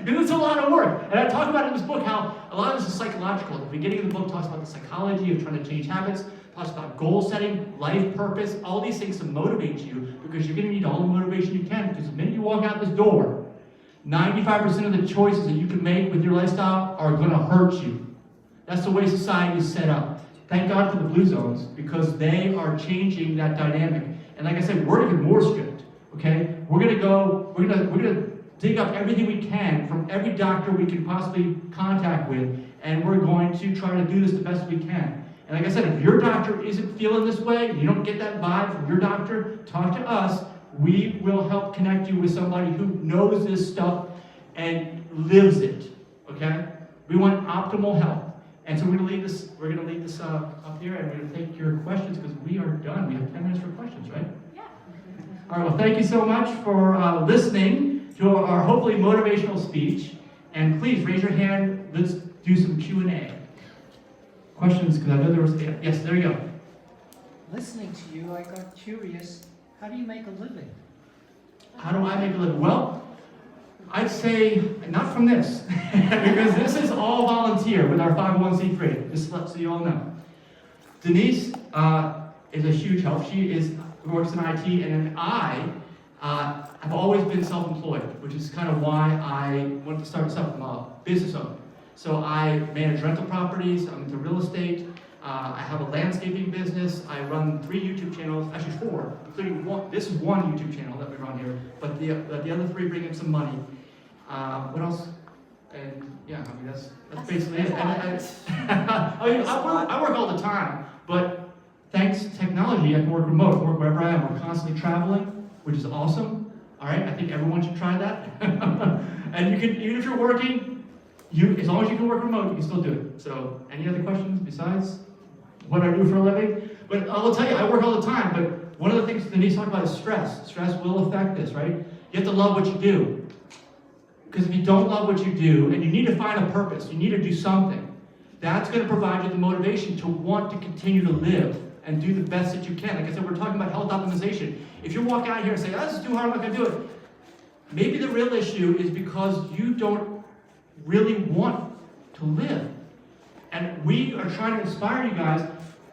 Because it's a lot of work. And I talk about in this book how a lot of this is psychological. At the beginning of the book talks about the psychology of trying to change habits, talks about goal setting, life purpose, all these things to motivate you, because you're going to need all the motivation you can. Because the minute you walk out this door, 95% of the choices that you can make with your lifestyle are going to hurt you. That's the way society is set up. Thank God for the blue zones, because they are changing that dynamic. And like I said, we're even more strict. Okay? We're gonna dig up everything we can from every doctor we can possibly contact with, and we're going to try to do this the best we can. And like I said, if your doctor isn't feeling this way, you don't get that vibe from your doctor, talk to us. We will help connect you with somebody who knows this stuff and lives it. Okay? We want optimal health. And so we're gonna leave this up here, and we're gonna take your questions because we are done. We have 10 minutes for questions, right? All right, well, thank you so much for listening to our hopefully motivational speech. And please raise your hand. Let's do some Q&A. Questions, because I know there was, yes, there you go. Listening to you, I got curious. How do you make a living? How do I make a living? Well, I'd say not from this, because this is all volunteer with our 501c3, just so you all know. Denise is a huge help. She works in IT, and then I have always been self-employed, which is kind of why I wanted to start myself. I'm a business owner. So I manage rental properties, I'm into real estate, I have a landscaping business, I run 3 YouTube channels, actually 4, including one. This is one YouTube channel that we run here, but the other 3 bring in some money. What else? And yeah, I mean, that's basically it. And I work all the time, but thanks to technology, I can work remote, work wherever I am. We're constantly traveling, which is awesome. All right, I think everyone should try that. And you can, even if you're working, as long as you can work remote, you can still do it. So, any other questions besides what I do for a living? But I will tell you, I work all the time, but one of the things Denise talked about is stress. Stress will affect this, right? You have to love what you do. Because if you don't love what you do, and you need to find a purpose, you need to do something, that's going to provide you the motivation to want to continue to live and do the best that you can. Like I said, we're talking about health optimization. If you walk out here and say, oh, this is too hard, I'm not going to do it, maybe the real issue is because you don't really want to live. And we are trying to inspire you guys.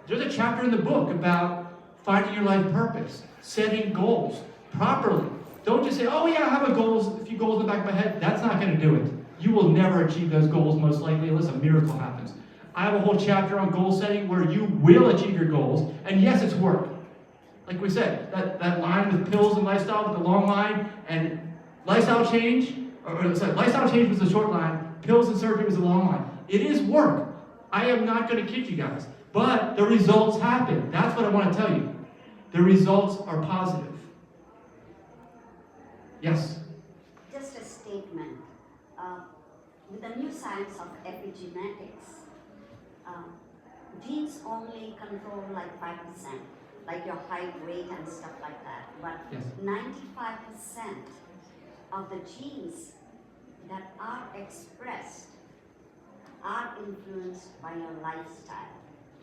There's a chapter in the book about finding your life purpose, setting goals properly. Don't just say, oh yeah, I have a few goals in the back of my head. That's not going to do it. You will never achieve those goals most likely unless a miracle happens. I have a whole chapter on goal setting where you will achieve your goals. And yes, it's work. Like we said, that line with pills and lifestyle, with the long line, and lifestyle change, lifestyle change was the short line, pills and surgery was the long line. It is work. I am not going to kid you guys. But the results happen. That's what I want to tell you. The results are positive. Yes? Just a statement. With the new science of epigenetics, genes only control like 5%, like your height, weight, and stuff like that. But yes, 95% of the genes that are expressed are influenced by your lifestyle.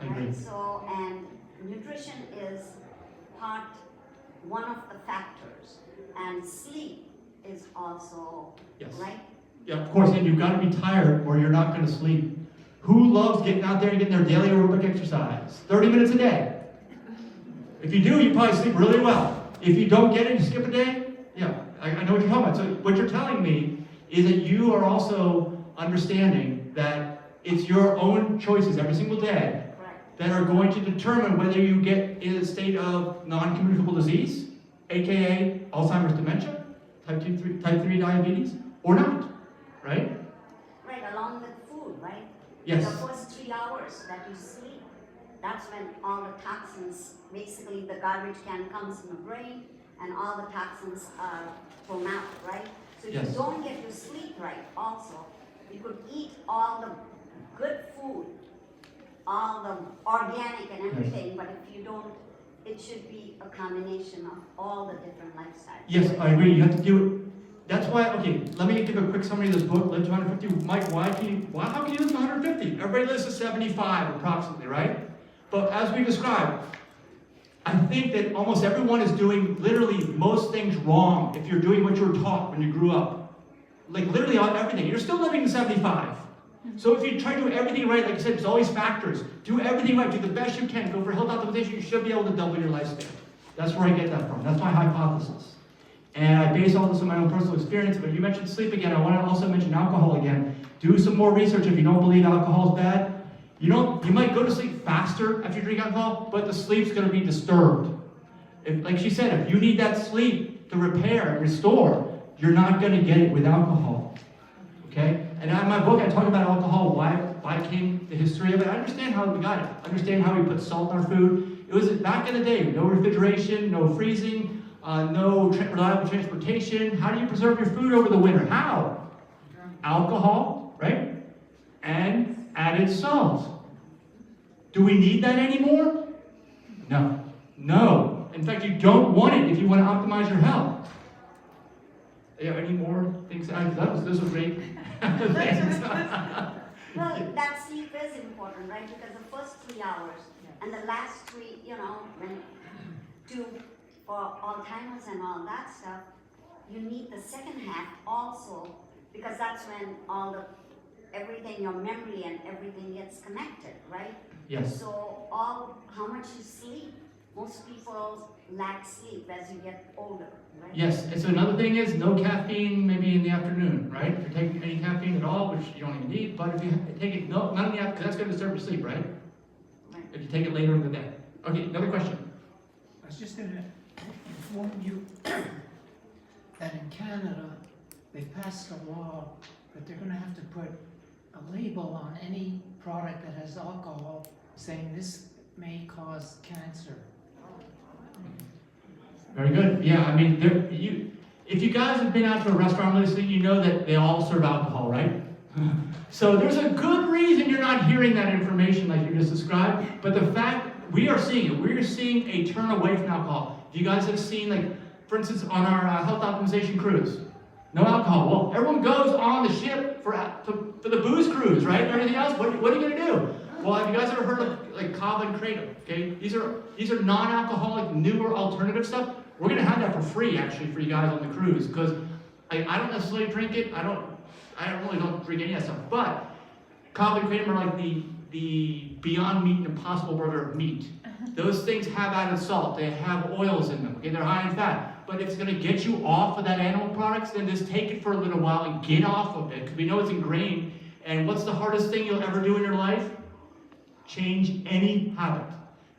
Right? So, and nutrition is one of the factors, and sleep is also, Yes. right? Yeah, of course, and you've got to be tired or you're not going to sleep. Who loves getting out there and getting their daily aerobic exercise? 30 minutes a day. If you do, you probably sleep really well. If you don't get it, you skip a day, yeah, I know what you're talking about. So what you're telling me is that you are also understanding that it's your own choices every single day that are going to determine whether you get in a state of non-communicable disease, aka Alzheimer's dementia, type 3 diabetes, or not, right? Right, along with food, right? Yes. The first 3 hours that you sleep, that's when all the toxins, basically the garbage can comes in the brain and all the toxins are thrown out, right? So if Yes. you don't get your sleep right also, you could eat all the good food, all the organic and everything, but if you don't, it should be a combination of all the different lifestyles. Yes, I agree. You have to do it. That's why, okay, let me give a quick summary of this book, Live to 150. Mike, how can you live to 150? Everybody lives to 75 approximately, right? But as we described, I think that almost everyone is doing literally most things wrong if you're doing what you were taught when you grew up. Like literally on everything. You're still living to 75. So if you try to do everything right, like I said, there's always factors. Do everything right, do the best you can, go for health optimization, you should be able to double your lifespan. That's where I get that from. That's my hypothesis. And I base all this on my own personal experience. But you mentioned sleep again. I want to also mention alcohol again. Do some more research if you don't believe alcohol is bad. You might go to sleep faster after you drink alcohol, but the sleep's going to be disturbed. Like she said, if you need that sleep to repair and restore, you're not going to get it with alcohol. Okay? And in my book, I talk about alcohol, why it came, the history of it. I understand how we got it. I understand how we put salt in our food. It was back in the day, no refrigeration, no freezing, no reliable transportation. How do you preserve your food over the winter? How? Alcohol, right? And added salt. Do we need that anymore? No. No. In fact, you don't want it if you want to optimize your health. Yeah, any more things? Those are great. Well, that sleep is important, right? Because the first 3 hours and the last 3, for Alzheimer's and all that stuff, you need the second half also, because that's when everything, your memory and everything gets connected, right? Yes. So how much you sleep, most people lack sleep as you get older, right? Yes, and so another thing is no caffeine maybe in the afternoon, right? If you're taking any caffeine at all, which you don't even need, but if you take it, none in the afternoon, because that's going to disturb your sleep, right? If you take it later in the day. Okay, another question. I was just going to inform you that in Canada, they passed a law that they're going to have to put a label on any product that has alcohol saying this may cause cancer. Very good. Yeah, I mean, if you guys have been out to a restaurant recently, you know that they all serve alcohol, right? So there's a good reason you're not hearing that information like you just described, but the fact, we are seeing it. We're seeing a turn away from alcohol. If you guys have seen, like, for instance, on our health optimization cruise, no alcohol. Well, everyone goes on the ship for the booze cruise, right? And everything else. What are you going to do? Well, have you guys ever heard of like Kava and Kratom? Okay, these are non-alcoholic, newer alternative stuff. We're going to have that for free, actually, for you guys on the cruise, because I don't necessarily drink it. I really don't drink any of that stuff. But Kava and Kratom are like the Beyond Meat and Impossible Burger of meat. Those things have added salt. They have oils in them. Okay, they're high in fat. But if it's going to get you off of that animal products, then just take it for a little while and get off of it, because we know it's ingrained. And what's the hardest thing you'll ever do in your life? Change any habit.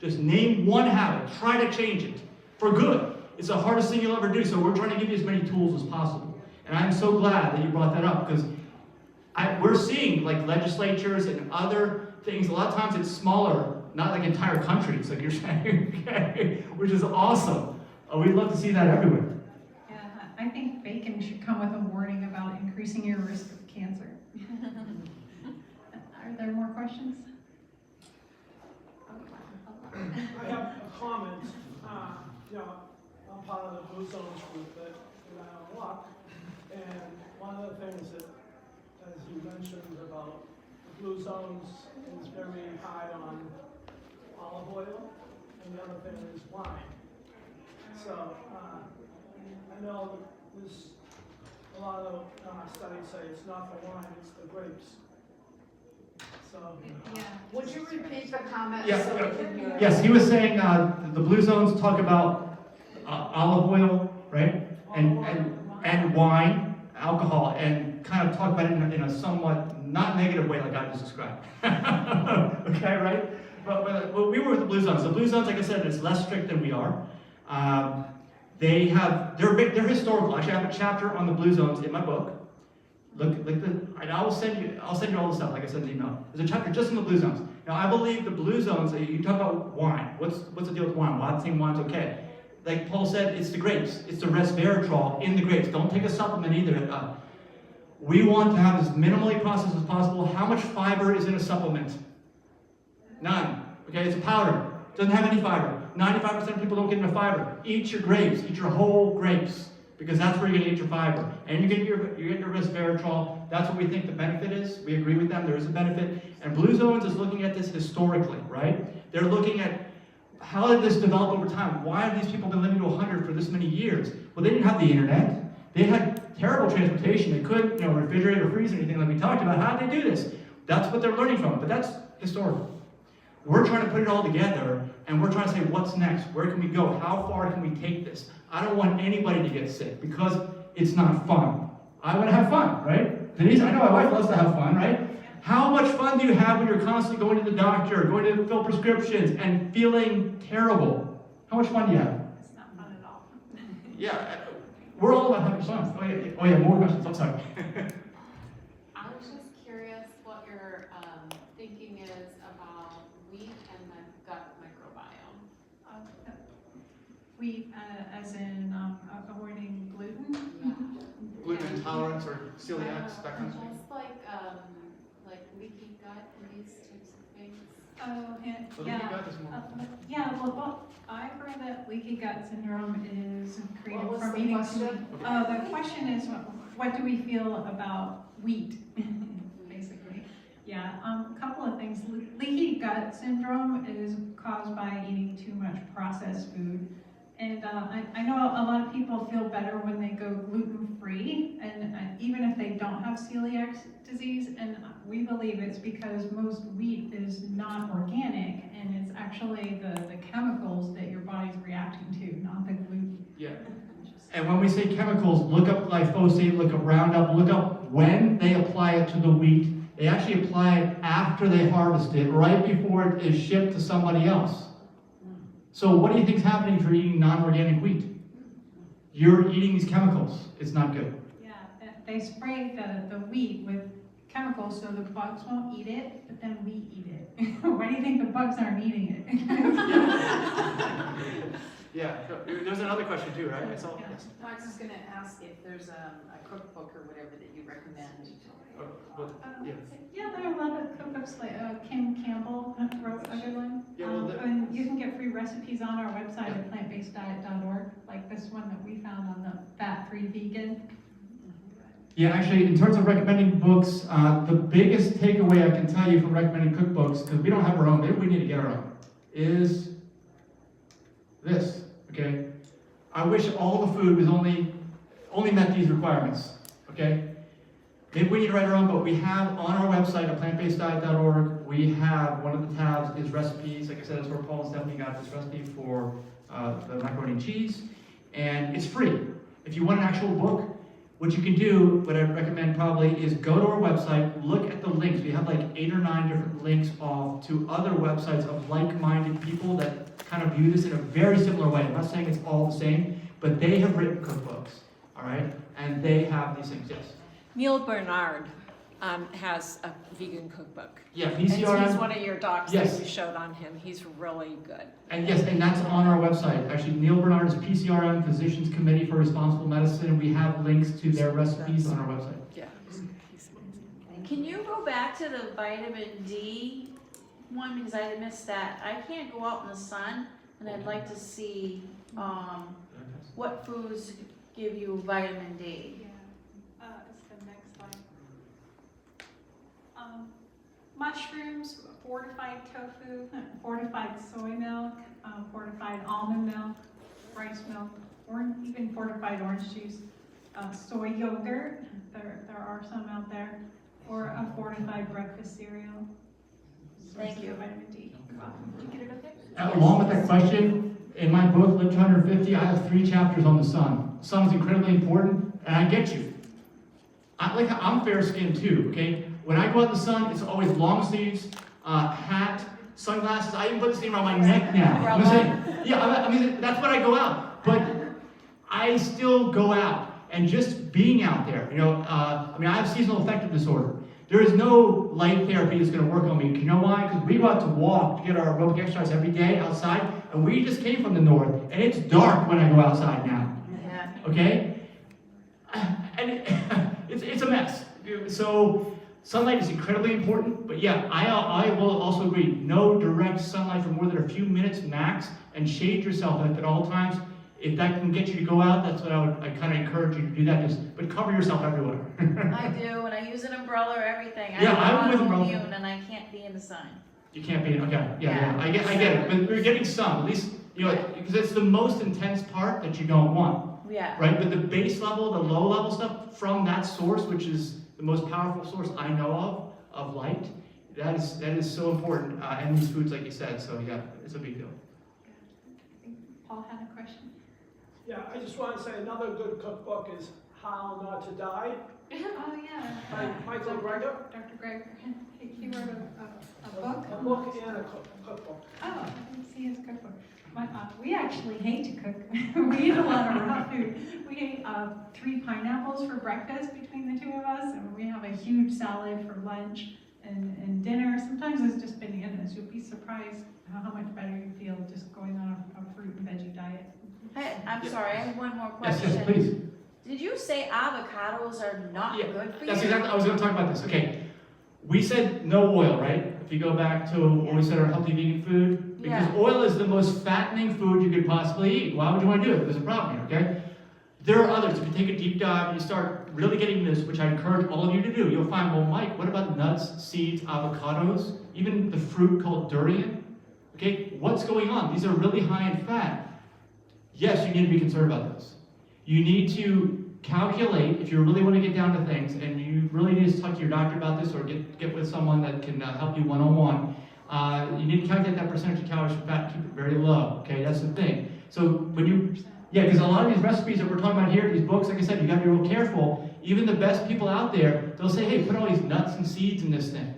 Just name one habit. Try to change it for good. It's the hardest thing you'll ever do. So we're trying to give you as many tools as possible. And I'm so glad that you brought that up, because we're seeing like legislatures and other things. A lot of times it's smaller, not like entire countries, like you're saying, okay? Which is awesome. We'd love to see that everywhere. Yeah, I think bacon should come with a warning about increasing your risk of cancer. Are there more questions? I have a comment. I'm part of the Blue Zones group that I walk, and one of the things that, as you mentioned about the Blue Zones, is very high on olive oil, and the other thing is wine. So, I know there's a lot of studies say it's not the wine, it's the grapes. So, Yeah. Would you repeat the comment Yeah, so we can hear? Yes, he was saying the blue zones talk about olive oil, right? And wine, alcohol, and kind of talk about it in a somewhat not negative way like I just described. Okay, right? But we were with the blue zones. The blue zones, like I said, is less strict than we are. They're historical. Actually, I have a chapter on the blue zones in my book. And I will send you all the stuff, like I said in the email. There's a chapter just on the blue zones. Now, I believe the blue zones, you talk about wine. What's the deal with wine? Why the same wine's okay? Like Paul said, it's the grapes. It's the resveratrol in the grapes. Don't take a supplement either. We want to have as minimally processed as possible. How much fiber is in a supplement? None. Okay, it's a powder. It doesn't have any fiber. 95% of people don't get enough fiber. Eat your grapes. Eat your whole grapes, because that's where you're going to get your fiber. And you get your resveratrol. That's what we think the benefit is. We agree with them. There is a benefit. And Blue Zones is looking at this historically, right? They're looking at how did this develop over time? Why have these people been living to 100 for this many years? Well, they didn't have the internet. They had terrible transportation. They couldn't, refrigerate or freeze anything like we talked about. How did they do this? That's what they're learning from. But that's historical. We're trying to put it all together, and we're trying to say, what's next? Where can we go? How far can we take this? I don't want anybody to get sick because it's not fun. I want to have fun, right? Denise, I know my wife loves to have fun, right? How much fun do you have when you're constantly going to the doctor, going to fill prescriptions, and feeling terrible? How much fun do you have? It's not fun at all. Yeah, we're all about having fun. Oh yeah, more questions. I'm sorry. I was just curious what your thinking is about wheat and the gut microbiome. Wheat, as in avoiding gluten? Yeah. Gluten intolerance or celiac, that kind of thing? Just like leaky gut and these types of things. Oh, and, So yeah. leaky gut is more. Well, I've heard that leaky gut syndrome is created What was from the eating question? The question is, what do we feel about wheat, basically? Yeah, a couple of things. Leaky gut syndrome is caused by eating too much processed food. And I know a lot of people feel better when they go gluten-free, and even if they don't have celiac disease, and we believe it's because most wheat is not organic, and it's actually the chemicals that your body's reacting to, not the gluten. Yeah. And when we say chemicals, look up glyphosate, look up Roundup, look up when they apply it to the wheat. They actually apply it after they harvest it, right before it is shipped to somebody else. So what do you think is happening if you're eating non-organic wheat? You're eating these chemicals. It's not good. Yeah, they spray the wheat with chemicals so the bugs won't eat it, but then we eat it. Why do you think the bugs aren't eating it? Yeah. There's another question too, right? I saw. Yeah. I was just gonna ask if there's a cookbook or whatever that you recommend. Yeah, there are a lot of cookbooks, like Kim Campbell wrote a good one. Yeah, well, And you can get free recipes on our website at aPlantBasedDiet.org, like this one that we found on the fat-free vegan. Yeah, actually, in terms of recommending books, the biggest takeaway I can tell you from recommending cookbooks, because we don't have our own, maybe we need to get our own, is this, okay? I wish all the food was only met these requirements, okay? Maybe we need to write our own, but we have on our website at aPlantBasedDiet.org, we have one of the tabs is recipes. Like I said, that's where Paul and Stephanie got this recipe for the macaroni and cheese, and it's free. If you want an actual book, what you can do, what I recommend probably, is go to our website, look at the links. We have like 8 or 9 different links off to other websites of like-minded people that kind of view this in a very similar way. I'm not saying it's all the same, but they have written cookbooks, all right? And they have these things, yes. Neil Bernard has a vegan cookbook. Yeah, PCRM. And he's one of your docs Yes. that you showed on him. He's really good. And yes, and that's on our website. Actually, Neil Bernard is PCRM, Physicians Committee for Responsible Medicine, and we have links to their recipes on our website. Yeah. Can you go back to the vitamin D one, because I missed that? I can't go out in the sun, and I'd like to see what foods give you vitamin D. It's the next slide. mushrooms, fortified tofu, fortified soy milk, fortified almond milk, rice milk, or even fortified orange juice, soy yogurt, there are some out there, or a fortified breakfast cereal. Thank you. Vitamin D. Did you get it okay? Along with that question, in my book, Live to 150, I have 3 chapters on the sun. Sun is incredibly important, and I get you. I'm fair skinned too, okay? When I go out in the sun, it's always long sleeves, hat, sunglasses. I even put this thing around my neck now. I'm saying, yeah, I mean, that's when I go out. But I still go out. And just being out there, I have seasonal affective disorder. There is no light therapy that's going to work on me. You know why? Because we go out to walk to get our aerobic exercise every day outside, and we just came from the north, and it's dark when I go outside now. Yeah. Okay? And it's a mess. So sunlight is incredibly important, but yeah, I will also agree. No direct sunlight for more than a few minutes max, and shade yourself at all times. If that can get you to go out, that's what I kind of encourage you to do that. But cover yourself everywhere. I do, and I use an umbrella or everything. Yeah, I'm I'm with umbrella. autoimmune, and I can't be in the sun. You can't be, okay, yeah. I get it. But we're getting some, at least, because it's the most intense part that you don't want. Yeah. Right? But the base level, the low level stuff from that source, which is the most powerful source I know of light, that is so important. And these foods, like you said, so yeah, it's a big deal. Paul had a question. Yeah, I just want to say another good cookbook is How Not to Die Oh, yeah. by Michael Greger. Dr. Greger, he wrote a book. A book and a cookbook. Oh, I didn't see his cookbook. We actually hate to cook. We eat a lot of raw food. We ate 3 pineapples for breakfast between the 2 of us, and we have a huge salad for lunch and dinner. Sometimes it's just bananas. You'll be surprised how much better you feel just going on a fruit and veggie diet. I'm sorry, I have one more Yes, question. yes, please. Did you say avocados are not good for That's you? exactly, I was going to talk about this. Okay, we said no oil, right? If you go back to what we said our healthy vegan food, because oil is the most fattening food you could possibly eat. Why would you want to do it? There's a problem here, okay? There are others. If you take a deep dive and you start really getting this, which I encourage all of you to do, you'll find, well, Mike, what about nuts, seeds, avocados, even the fruit called durian? Okay, what's going on? These are really high in fat. Yes, you need to be concerned about this. You need to calculate, if you really want to get down to things, and you really need to talk to your doctor about this or get with someone that can help you one-on-one, you need to calculate that percentage of calories from fat and keep it very low, okay? That's the thing. So when you, because a lot of these recipes that we're talking about here, these books, like I said, you got to be real careful. Even the best people out there, they'll say, hey, put all these nuts and seeds in this thing.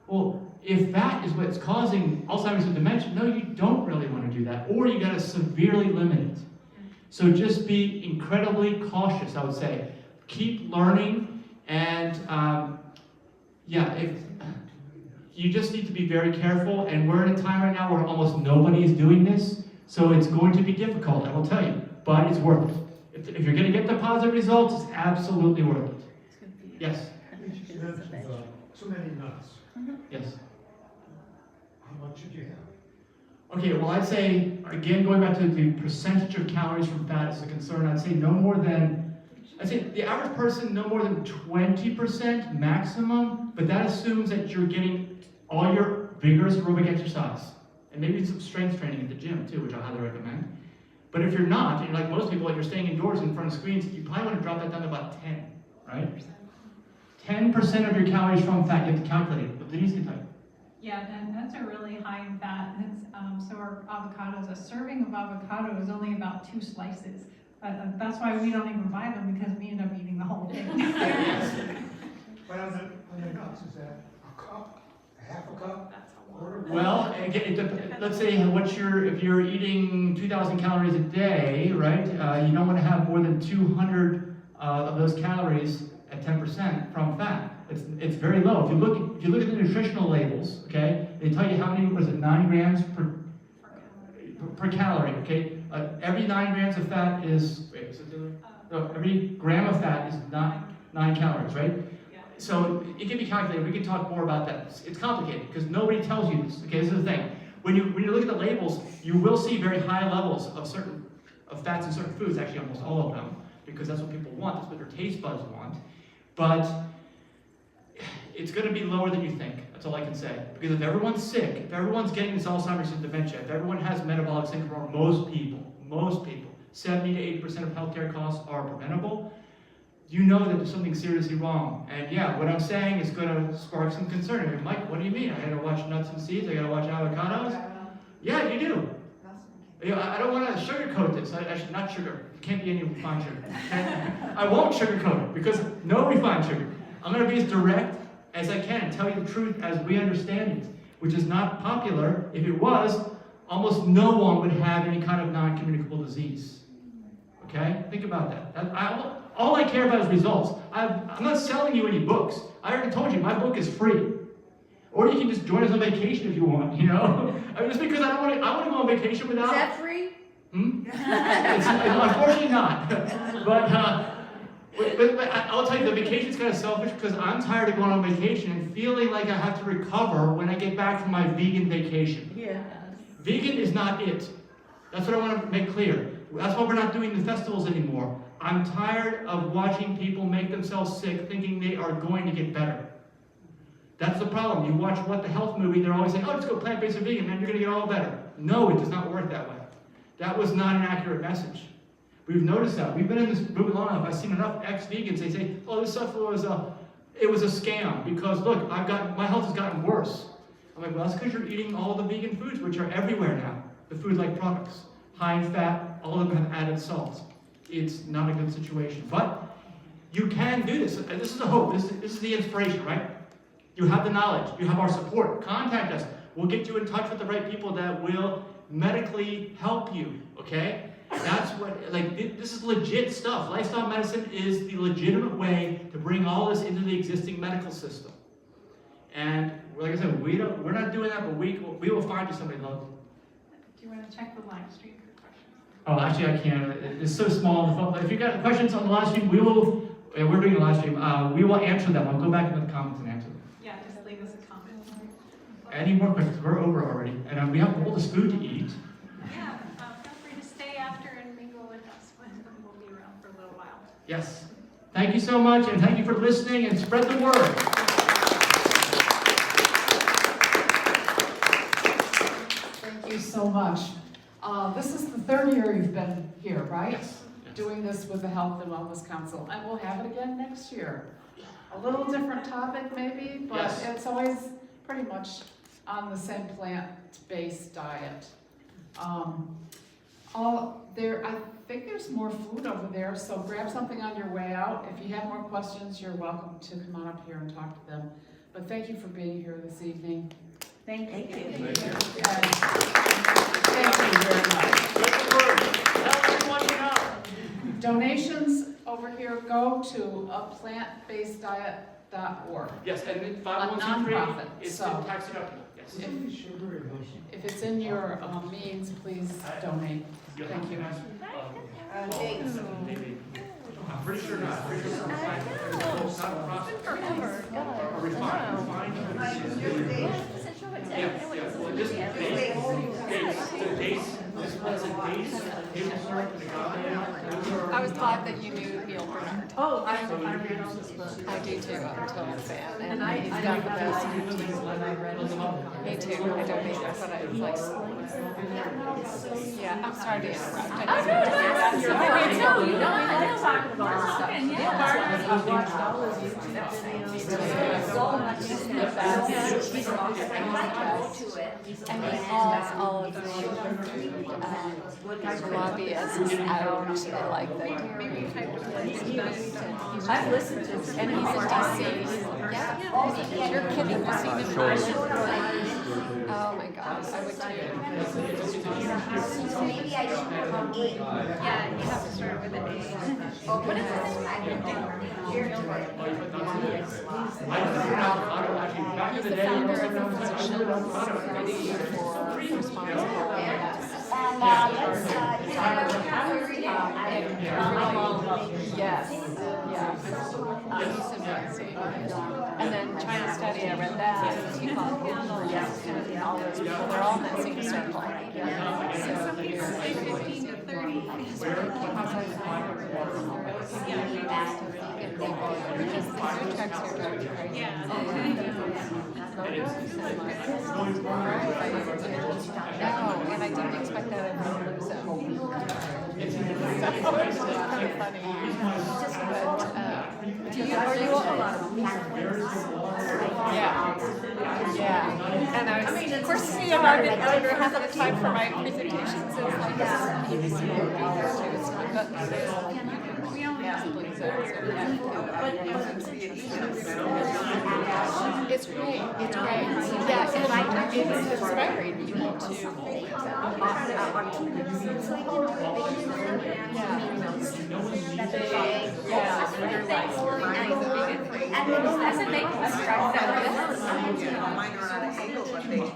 Well, if fat is what's causing Alzheimer's and dementia, no, you don't really want to do that, or you got to severely limit it. So just be incredibly cautious, I would say. Keep learning, and if you just need to be very careful. And we're in a time right now where almost nobody is doing this, so it's going to be difficult, I will tell you, but it's worth it. If you're going to get the positive results, it's absolutely worth it. Yes. You mentioned so many nuts. Yes. How much should you have? Okay, well, I'd say, again, going back to the percentage of calories from fat is a concern, I'd say the average person, no more than 20% maximum, but that assumes that you're getting all your vigorous aerobic exercise, and maybe some strength training at the gym, too, which I highly recommend. But if you're not, and like most people, like you're staying indoors in front of screens, you probably want to drop that down to about 10, right? 10% of your calories from fat, you have to calculate it, but Denise can tell you. Yeah, and that's a really high in fat. So our avocados, a serving of avocado is only about 2 slices. That's why we don't even buy them, because we end up eating the whole thing. But on the nuts, is that a cup, a half a cup? Well, again, let's say if you're eating 2,000 calories a day, right? You don't want to have more than 200 of those calories at 10% from fat. It's very low. If you look at the nutritional labels, okay, they tell you how many, 9 grams per calorie, okay? Every 9 grams of fat is, every gram of fat is 9 calories, right? So it can be calculated. We can talk more about that. It's complicated because nobody tells you this, okay? This is the thing. When you look at the labels, you will see very high levels of fats in certain foods, actually almost all of them, because that's what people want. That's what their taste buds want. But it's going to be lower than you think. That's all I can say. Because if everyone's sick, if everyone's getting this Alzheimer's and dementia, if everyone has metabolic syndrome, or most people, 70 to 80% of healthcare costs are preventable, you know that there's something seriously wrong. And yeah, what I'm saying is going to spark some concern. I mean, Mike, what do you mean? I got to watch nuts and seeds? I got to watch avocados? Yeah, you do. You know, I don't want to sugarcoat this. I should not sugar. It can't be any refined sugar. I won't sugarcoat it because no refined sugar. I'm going to be as direct as I can and tell you the truth as we understand it, which is not popular. If it was, almost no one would have any kind of non-communicable disease. Okay? Think about that. All I care about is results. I'm not selling you any books. I already told you, my book is free. Or you can just join us on vacation if you want, you know? I mean, just because I want to go on vacation without... Is that free? It's unfortunately not. But I'll tell you, the vacation's kind of selfish because I'm tired of going on vacation and feeling like I have to recover when I get back from my vegan vacation. Yeah. Vegan is not it. That's what I want to make clear. That's why we're not doing the festivals anymore. I'm tired of watching people make themselves sick thinking they are going to get better. That's the problem. You watch What the Health movie, they're always saying, oh, let's go plant-based or vegan, man, you're going to get all better. No, it does not work that way. That was not an accurate message. We've noticed that. We've been in this movement long enough. I've seen enough ex-vegans, they say, oh, this stuff was a scam because, look, my health has gotten worse. I'm like, well, that's because you're eating all the vegan foods, which are everywhere now. The food-like products, high in fat, all of them have added salt. It's not a good situation. But you can do this. This is the hope. This is the inspiration, right? You have the knowledge. You have our support. Contact us. We'll get you in touch with the right people that will medically help you, okay? That's what, this is legit stuff. Lifestyle medicine is the legitimate way to bring all this into the existing medical system. And like I said, we're not doing that, but we will find you somebody local. Do you want to check the live stream for questions? Oh, actually I can. It's so small. If you've got questions on the live stream, we're doing a live stream. We will answer them. I'll go back into the comments and answer them. Yeah, just leave us a comment. Any more questions? We're over already. And we have all this food to eat. Yeah, feel free to stay after and mingle with us when we'll be around for a little while. Yes. Thank you so much, and thank you for listening, and spread the word. Thank you so much. This is the third year you've been here, right? Yes. Doing this with the Health and Wellness Council, and we'll have it again next year. A little different topic maybe, but Yes. It's always pretty much on the same plant-based diet. I think there's more food over there, so grab something on your way out. If you have more questions, you're welcome to come on up here and talk to them. But thank you for being here this evening. Thank you. And thank you very much. Donations over here go to aPlantBasedDiet.org. Yes, and then A 501c3 nonprofit. is So tax deductible. Yes. if it's in your means, please donate. Thank you. I'm pretty sure not. Pretty sure it's not a process. Forever. A refined. Yeah. Well, this dates. The dates. This one's a dates. Table syrup and agave. I was glad that you knew Neil Bernard. Oh, I read all this book. I do too, I'm totally a fan, and he's got the best routines when I read it. Me too, I don't either, but I was like, yeah, I'm sorry to interrupt. I You're right. No, you know, I'm talking about stuff. I've watched all his YouTube videos. So much stuff. And he has all of the lobbyists out, like the dairy I've listened to him. and he's in DC. Yeah, you're kidding, was he in Ireland? Oh my gosh, I would too. Maybe I should come in. Yeah, you have to start with an A. What is it? Back in the day, Founder of the Physicians Committee for Responsible Yes. Yes, yeah. He's amazing. And then China Study, I read that. He called Campbell, yes, and all those people, they're all in that same circle. So, 15 to 30. No, and I didn't expect that I would lose him. It's kind of funny. But, are you yeah. And I mean, of course, me, I'm in editor half of the time for my presentations. So it's like, this is here too. It's not, but we only have siblings, so it's great. It's great. Yeah, and it's inspiring people to.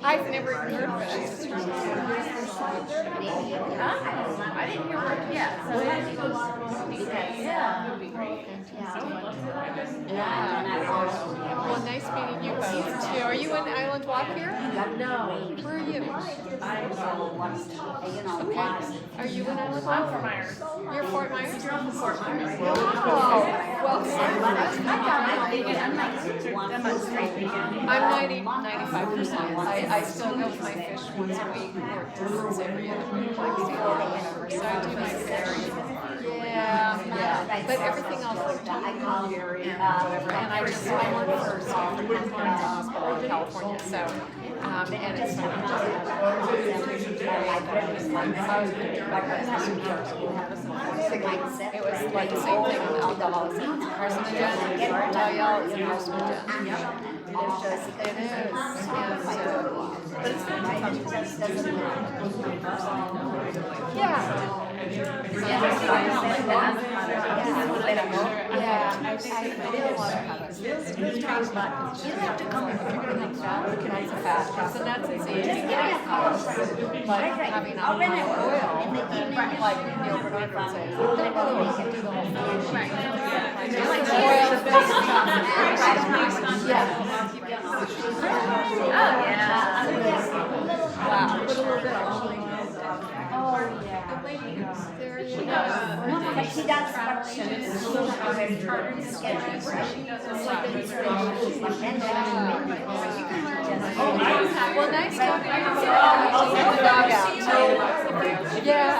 I've never heard of it. I didn't hear of it yet. So yeah, that would be great. Yeah. Well, nice meeting you both too. Are you in Island Walk here? No. Where are you? Okay. Are you in Island Walk? I'm Fort Myers. You're Fort Myers? You're from Fort Myers. Oh, well, I'm 95%. I still go with my fish once a week or once every other week, like or whatever. So I do my fish. Yeah. But everything else like whatever. And I work for Stanford Hospital in California. So, and it's it was like the same thing with alcoholism. Carcinogen, dial, carcinogen. It is. And so, but it's not yeah. I did a lot of habits. You have to come if you're going to make fat. So that's it. So you can get it, but having a high oil, like Neil Bernard would say, don't really make it do the whole thing. Like oil, wow. Put a little bit on. Oh, yeah. There you go. But she does what she does. Well, nice talking to you. Take the dog out. Yeah.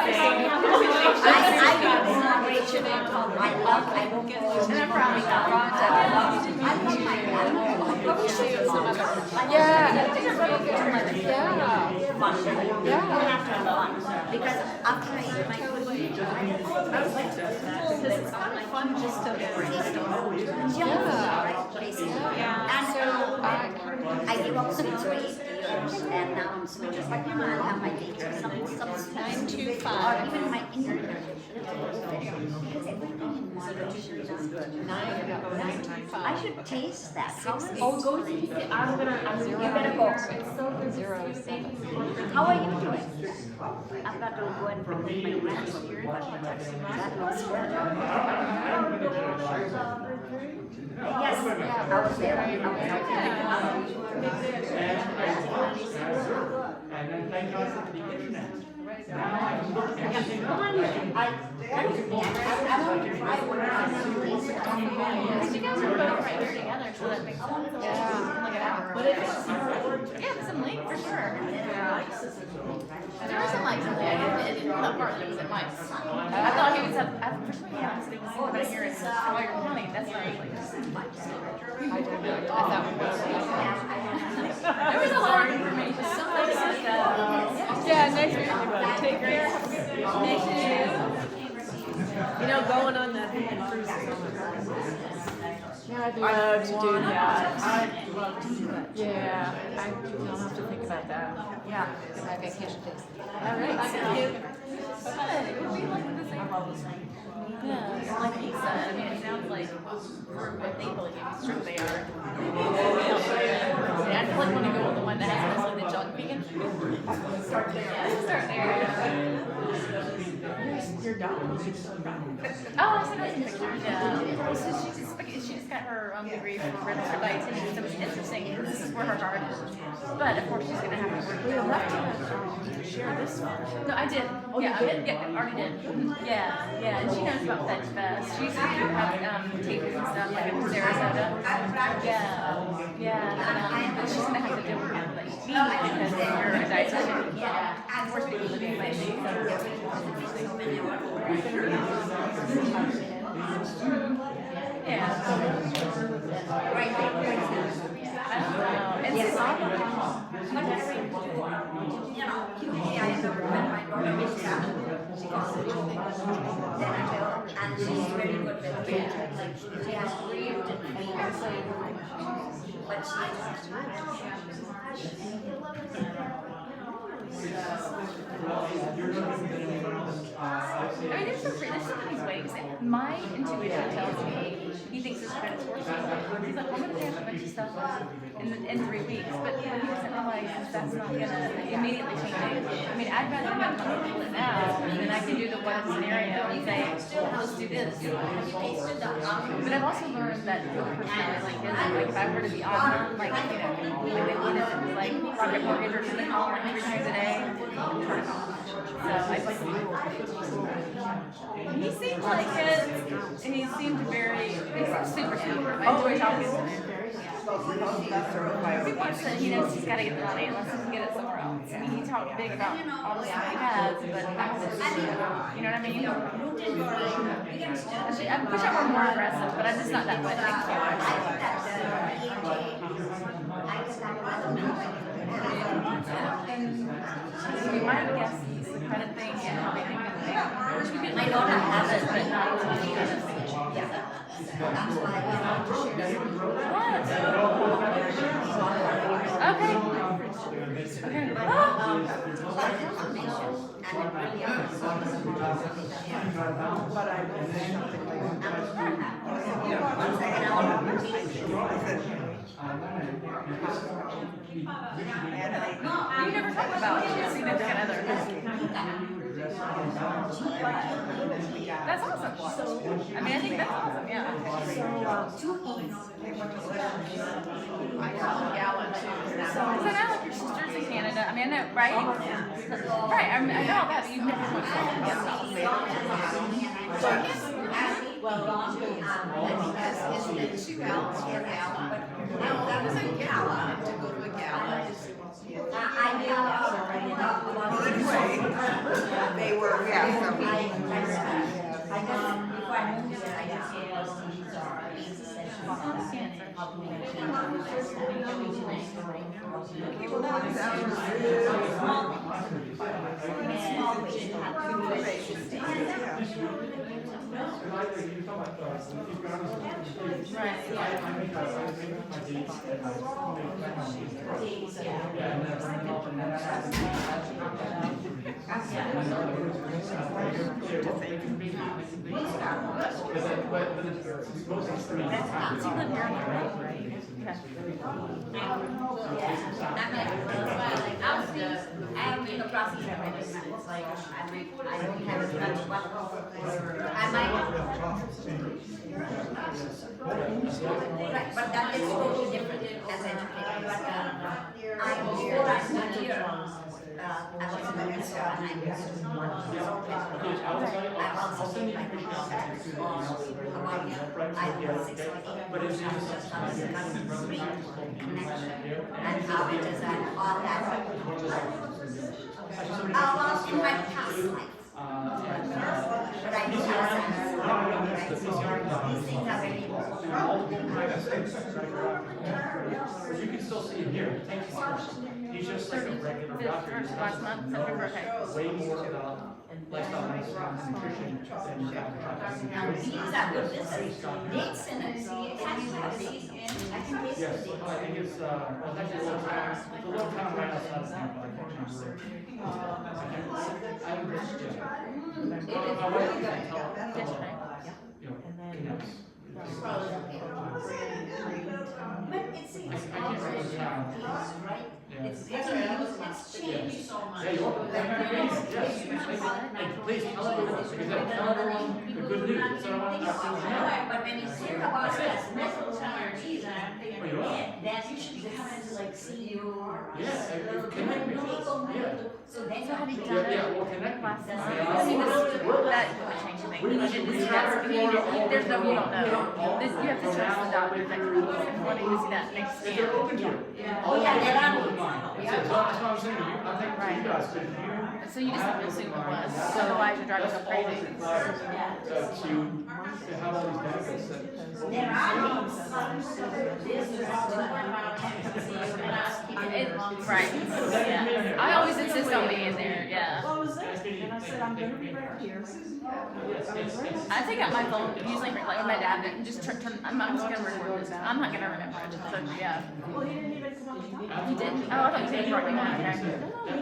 Because after I eat my food, it's kind of fun just to and so I gave up sweets for 8 years, and now I'm slowly just like, I have my dates or some 925. or even my internet. Because everything in moderation is good. 925. I should taste that. Oh, go to you better go. It's so good. 07. How are you doing? I've got to go and bring my grandson here, but that looks good. Yes, I was there. And then thank God for the internet. You guys are both right here together, so that makes sense. Yeah. But it is. Yeah, there's some link for sure. There isn't like something. I didn't know that part. There was in mics. I thought he was up. For some reason, I was thinking over here in Sawyer County. That's where I was like, I don't know. I thought we were. there was a lot of information. Something like that. Yeah, nice meeting you both. Take care. Thank you. You know, going on that cruise is Yeah, I'd love to do that. I'd love to do that. Yeah, I don't have to think about that. Yeah, my vacation days. All right, thank you. Good. We like the same. Yeah, like he said, I mean, it sounds like for what they believe is true they are. I just like want to go with the one that has like the junk vegan. Start there. Start there. Your dog. Oh, I sent her some pictures. Yeah. She's just got her degree for registered dietitian, so it's interesting, because this is where her heart is. But of course, she's gonna have to work. We will have to share this one. No, I did. Oh, you Yeah, did? yeah, I already did. Yeah, and she knows about Fetch Fest. She used to have tapings and stuff like in Sarasota. But she's gonna have to deal with people that eat meat because you're a dietitian. You can't force people to do plant meat. So it's interesting. Yeah. I don't know. And Yes, so, I she calls it then I tell her, and she's very good with it. Like, she has grieved and but she I mean, there's some things waiting. My intuition tells me he thinks his credit score's too low. He's like, I'm gonna pay off a bunch of stuff in 3 weeks, but he doesn't realize that's not gonna immediately change anything. I mean, I'd rather have money pull it now than I can do the what if scenario and say, let's do this. But I've also learned that with a personality like his, like if I were to be on them, like they would if it was like Rocket Mortgage or something, call like 3 times a day, turn it off. So I like he seems like it, and he seemed he's super super. I enjoy talking to him. He wants to, he knows he's got to get the money unless he can get it somewhere else. I mean, he talked big about all the stuff he has, but you know what I mean? Actually, I wish I were more aggressive, but I'm just not that way. My guess is the credit thing and everything. I know I have it, but not yeah. That's why I want to share it. Okay. Okay. But I will say something like you never talk about significant other. That's awesome. I mean, I think that's awesome, yeah. Because I know like your sister's in Canada. I mean, I know, right? Right, I know all that, but you've never went to well, isn't it 2 gallons per gallon? But no, that was a gallon to go to a gallon. I knew anyway, they were, yeah, so I just, before I moved here, I just said, these are I'm in the process of registering. It's like I don't have as much, but I might. Right, but that is totally different as educated. But before I moved here, I was in the restaurant and I used to want to I also send like I was 6 or 8 years old, and how it is that all that. In my past life. But I do have these things are very But you can still see him here. He's just like a regular doctor. He's last month, September, okay. way more about lifestyle and nutrition than these are good business. Dates in it. Can you have these in? I can taste yes, the dates. I think it's well, that's a little town. It's a little town right outside of town, but I can't remember. I would just my wife can tell connects. But it seems I can't remember the town. right? Yeah. It's changed so much. Yeah, you are. Yes. Please tell everyone, because I tell everyone the good good news, that's what I want to know. But when you hear about this, muscles on your knees, and I'm thinking, man, that you should be coming to like see you or. Connect me. So then So have you you done it we'll connect me. last month? I mean, that would change the thing. You needed to see that. There's no, you don't know. This, you have to trust the doctor that you're wanting to see that next If scan. they're open to it. Oh, yeah, they're on. That's it, so that's what I'm saying, I'm thinking for you guys, but if you. So you just have to assume it was, so otherwise you're driving so crazy. To have all these benefits that. There are this is Right, yeah. I always insist on being there, yeah. What was that? And I said, I'm gonna be right here. I take out my phone, usually like with my dad, and just turn, I'm just gonna record this. I'm not gonna remember it, so, yeah. Well, he didn't even come up and talk. You didn't? Oh, I thought you said you brought me one, okay.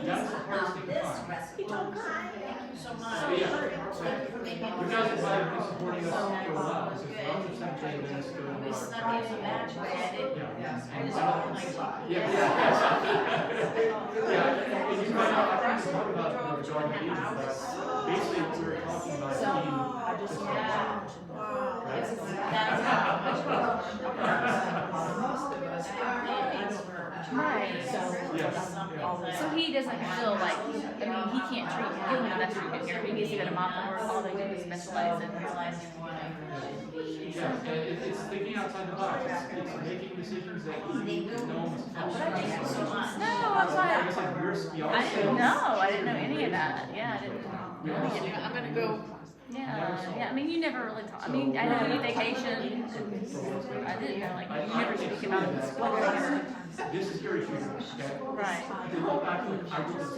That's the hardest thing to find. He told us, thank you so much. So, yeah. You guys have been supporting us for a while, since I was a secretary of Minnesota. We snuck in a match where I did. I just opened my spot. Yeah, and you might not, I think we talked about the regarding these, but basically what we were talking about is I just Right. So he doesn't feel like, I mean, he can't treat, he doesn't have that treatment here. He gets to go to mom or all they do is specialize in. yeah, it's thinking outside the box, it's making decisions that no one's touched. No, that's why Like I said, I didn't know. I didn't know any of that. Yeah, I didn't know any of that. I'm gonna go. Yeah. I mean, you never really talk. I mean, I know you vacation. I didn't know, like, you never speak about it in school or whatever. This is your issue, okay? Right. If you go back to I did this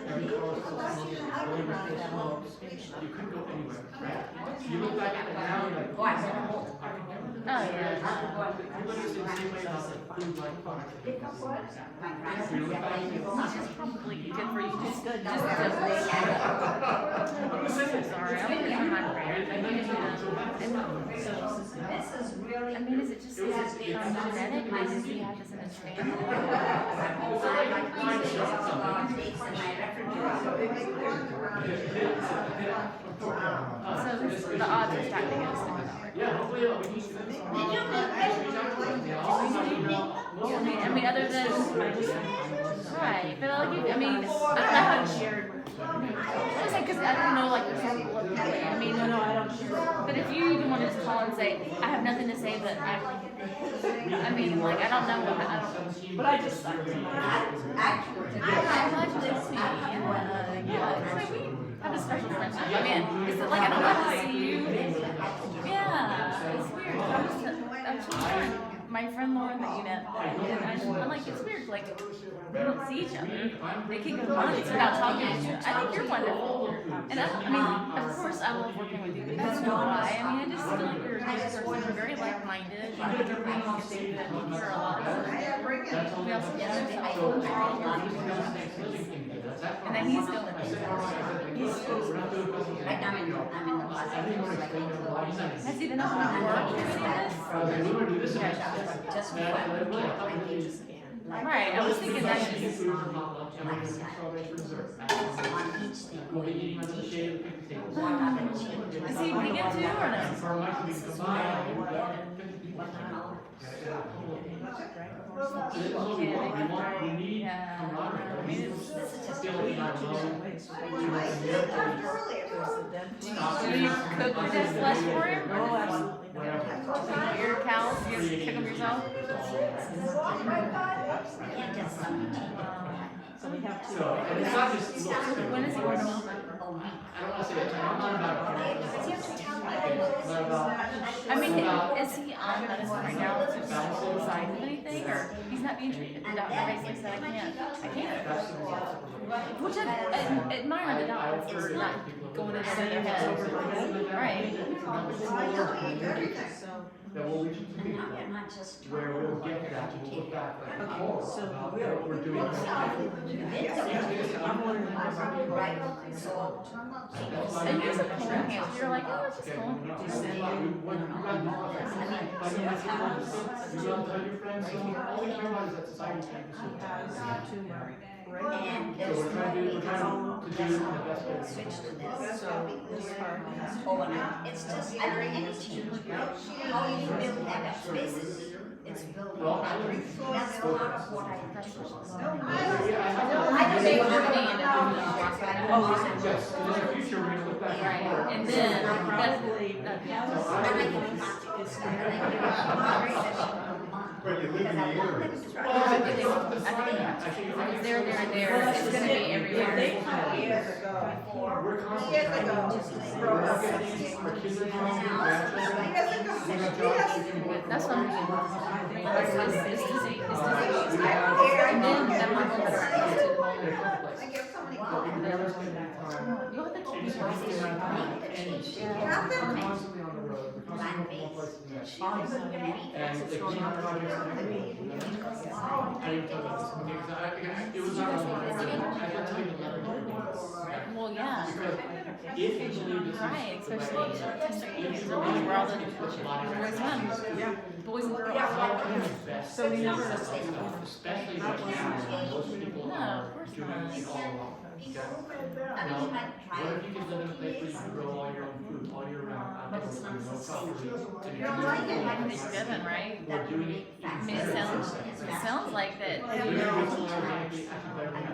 every college you couldn't go anywhere, right? You look back at it now, you're like, I can go. Oh, yeah. You literally say the same way about the food like products. You look back and you go, It's probably good for you. Just good. I'm just saying. Sorry, I'm just on my And then you This is really. I mean, is it just genetic? Or does he have this in his family? So the odds are stacked against him. yeah, hopefully we can see I mean, other than, right, but like, I mean, I don't know how to share. I was like, cause I don't know, like, the circle of people. I mean, but if you even want to just call and say, I have nothing to say, but I mean, like, I don't know, I don't, but I just, I'm glad you did see me, yeah, it's like, we have a special friendship. I mean, it's like, I don't have to see you. Yeah, it's weird. I'm just telling my friend Lauren that you met, and I'm like, it's weird, like, we don't see each other. They can go months without talking to each other. I think you're wonderful. And I mean, of course I love working with you, but that's not why. I mean, I just feel like you're a nice person, you're very like-minded, and you're very good and you're a lot of fun. We also get to and then he's going to has he been up on work? Right, I was thinking that is. Is he vegan too or Do you cook your dad's flesh for him? Oh, absolutely. Your cows, you cook them yourself? So we have to. So, and it's not just looks. When is he going to move? I don't want to say it, I'm not about I mean, is he on medicine right now to decide anything, or he's not being treated? The doctor basically said, I can't. Which I admire the doctor for not going into their head. Right. That will reach to people where we'll get that, we'll look back like, oh, about what we're doing. And you're some colon cancer, you're like, oh, it's just colon cancer. You gotta tell your friends, all we care about is that society can't. And So there's we're trying to do, we're trying to do it in the best way. switch to this. So this part has. Oh, and it's just, I mean, any change, right? All you build backup spaces, it's building. Well, That's a lot of what I do. I just think make we're money gonna- and Yes, in the future, we're gonna look back and Right, forth. and then, But you live in the area. they're there, it's gonna be everywhere. Years ago. We're constantly Years trying ago. to our kids are trying to do grandchildren. That's what I'm saying. This disease, and then that might go better access to the moment. I get so many calls. You'll have to keep your voice down. We're constantly on the road, we're constantly going from one place to the next. And like, we have projects that I didn't talk about this, okay, because it was not on my mind. I can tell you the level. Well, yeah. Because if you believe this is. Right, the right especially answer, where all the boys and boys and girls. how can you invest So we in never- this stuff, especially right now, when most people No, are of course doing not. it all alone, okay? Now, what if you could live in a place where you can grow all your own food all year round, outdoors, with no property, and you can do It's given, right? We're doing it. I mean, it sounds like that. We're doing it organically, actually better than that.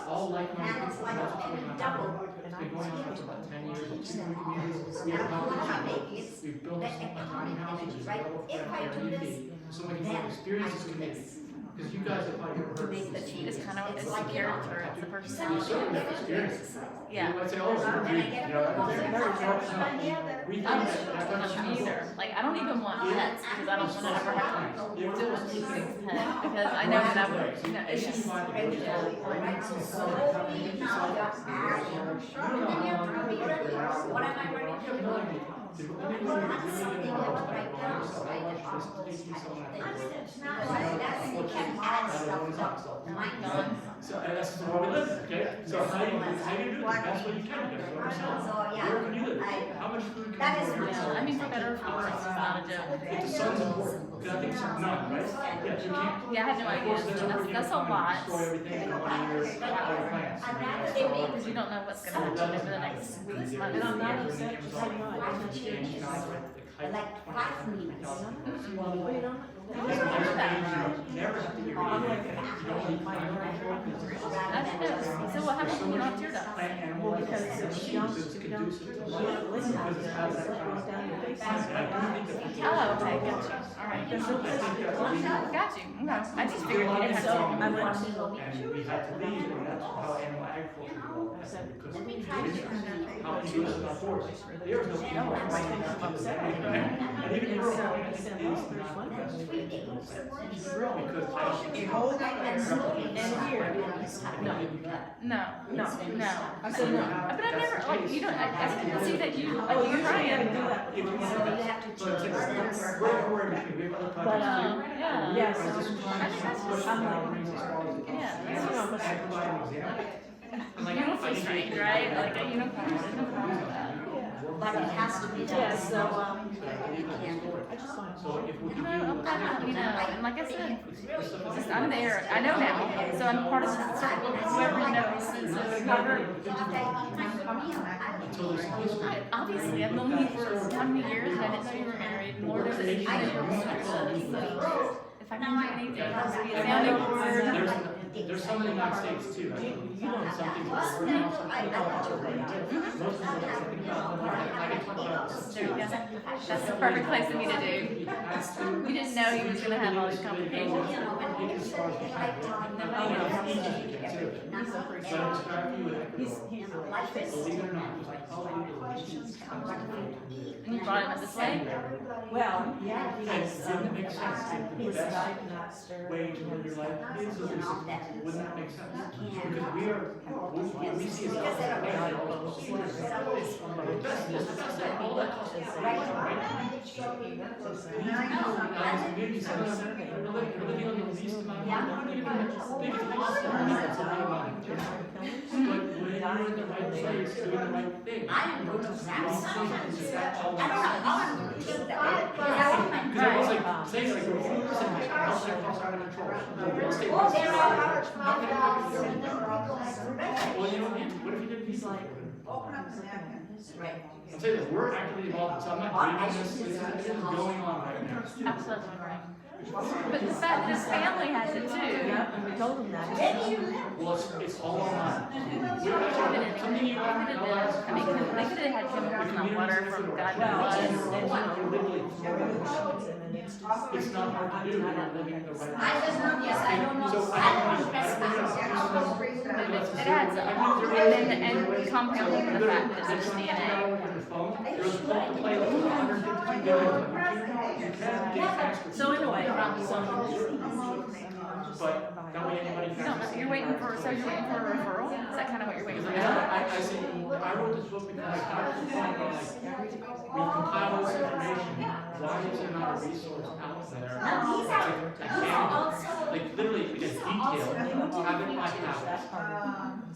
All like-minded people, that's what's going on. It's been going on for about 10 years. It's been communities. We have communities. We've built a tiny house, which is available for Airbnb, so we can experience this community. Because you guys have probably never heard of this. It's kind of, it's the character, it's the You personality. certainly have experienced it. Yeah. You might say, oh, we're doing, you know, we think I that don't either. Like, I don't even want pets because I don't want to ever have to deal with keeping a pet because I know that I would, you know, it's just. What am I ready to do? So, and that's where we live, okay? So how you do it the best way you can, you gotta yourself. Where can you live? How much food can you grow yourself? I mean, for better or for worse, it's not a joke. But the sun's important, because I think it's none, right? Yeah, you can't. Yeah, I had no Of course, idea. then That's a lot. destroy everything in 1 year, all your plants. Because you don't know what's going to happen over the next weeks, months, And I'm not years. Like 5 minutes. Never have to get rid of it. You don't need climate control. I didn't know. So what happens when you don't have tear ducts? Plant animal life is conducive to life. Because it has that kind of. And I do think that people. Oh, okay, gotcha. All right. Got you. No, I just figured you didn't have to. And we had to leave, and that's how animal agriculture developed. Because how many goes in our forest? There was no animal agriculture. And even in rural areas, it is not the best way to do it. Because I don't think. Hold it and here. No. I said no. But I've never, like, you don't, I can see that you, like, you're trying. If you want to, but we're in between, we have other projects too. Yeah. Yes. I just push boundaries as far as it goes. Yeah. I provide an example. Like, Beautifully strange, right? Like a unicorn, there's nothing wrong with that. But it has to be done. Yeah, so, You can't do it. So if we You can know, do. I'm kind of, you know, and like I said, just, I'm there, I know now, so I'm part of the circle, whoever knows, whoever. Until there's history. Obviously, I've known you for how many years, and I didn't know you were married, Lord knows that you know, if I can do anything, just be a sounding board. There's some in the United States too, actually. Some things that we're now, some people are right. Most of them are thinking about, I can talk about this too. That's the perfect place for me to do. You didn't know you was gonna have all these complications. So I describe you in Ecuador. Believe it or not, just like all legalizations comes into And you brought him up this way? well, yeah, And wouldn't it make sense if the best way to live your life is a system? Wouldn't that make sense? Because we are, what we see is all the procedures. The best is the best, all that costs is right. community center, we're living on the least amount of money, we're living in the biggest hospital, it's a lot of money. But when you're in the right place, doing the right thing. I didn't go to that sometimes. Is that all? I don't know how I'm gonna do that. Because I was like, saying like, we're 4% healthcare costs out of control. The real estate Well, prices there are are nothing to do with it. $12,000. Well, you know, what if you didn't people? Open up the napkin. Right. I'm saying that we're actively involved, so I'm not dreaming this, this is going on right now. Absolutely right. But the fact this family has it too. We told them that. Well, it's all online. We're actually, something you want to know. I mean, they could have had him working on water from God knows. It's not hard to do when you're living in the right. I just know, yes, I don't know. So I don't know. It adds up. And compounding the fact that it's just DNA. You're supposed to play like 152 videos on YouTube. You can get extra. So anyway, But that way anybody can. no, you're waiting for, so you're waiting for a referral? Is that kind of what you're waiting for? I said, I wrote this book because I got to the point where like, we've compiled all this information, why is there not a resource out there? I can't, like literally, again, detailed, habit by habit,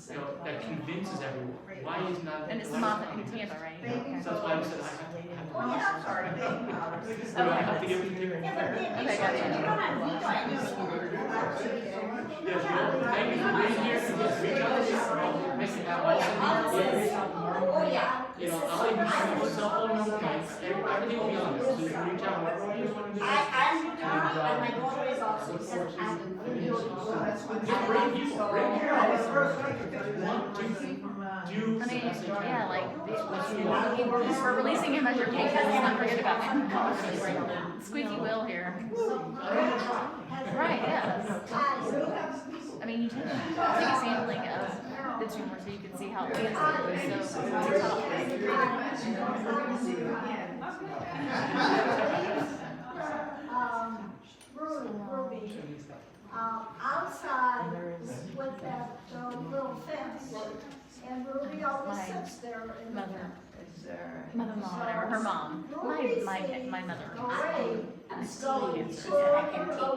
you know, that convinces everyone, why is not. And it's Martha and Tampa, right? Okay. So that's why I said I have to have. Oh, yeah, I'm sorry. So I have to give it to you. Okay, got it. Yes, well, thank you for being here, reach out to us, make it happen. Oh, yeah. You know, I'll even send you a cell phone number, everything will be on there, so you can reach out, whatever you just want to do. I'm Utah, and my daughter is also, Just bring people, bring people. Want to do. I mean, yeah, like, we're releasing him as your case, let's not forget about him. Squeaky wheel here. Right, yeah. I mean, you take a sampling of the tumor so you can see how it is. So, Ruby, outside with that little fence, and Ruby always sits there in the Mother-in-law, whatever, her mom, my mother. I'm still cancer. over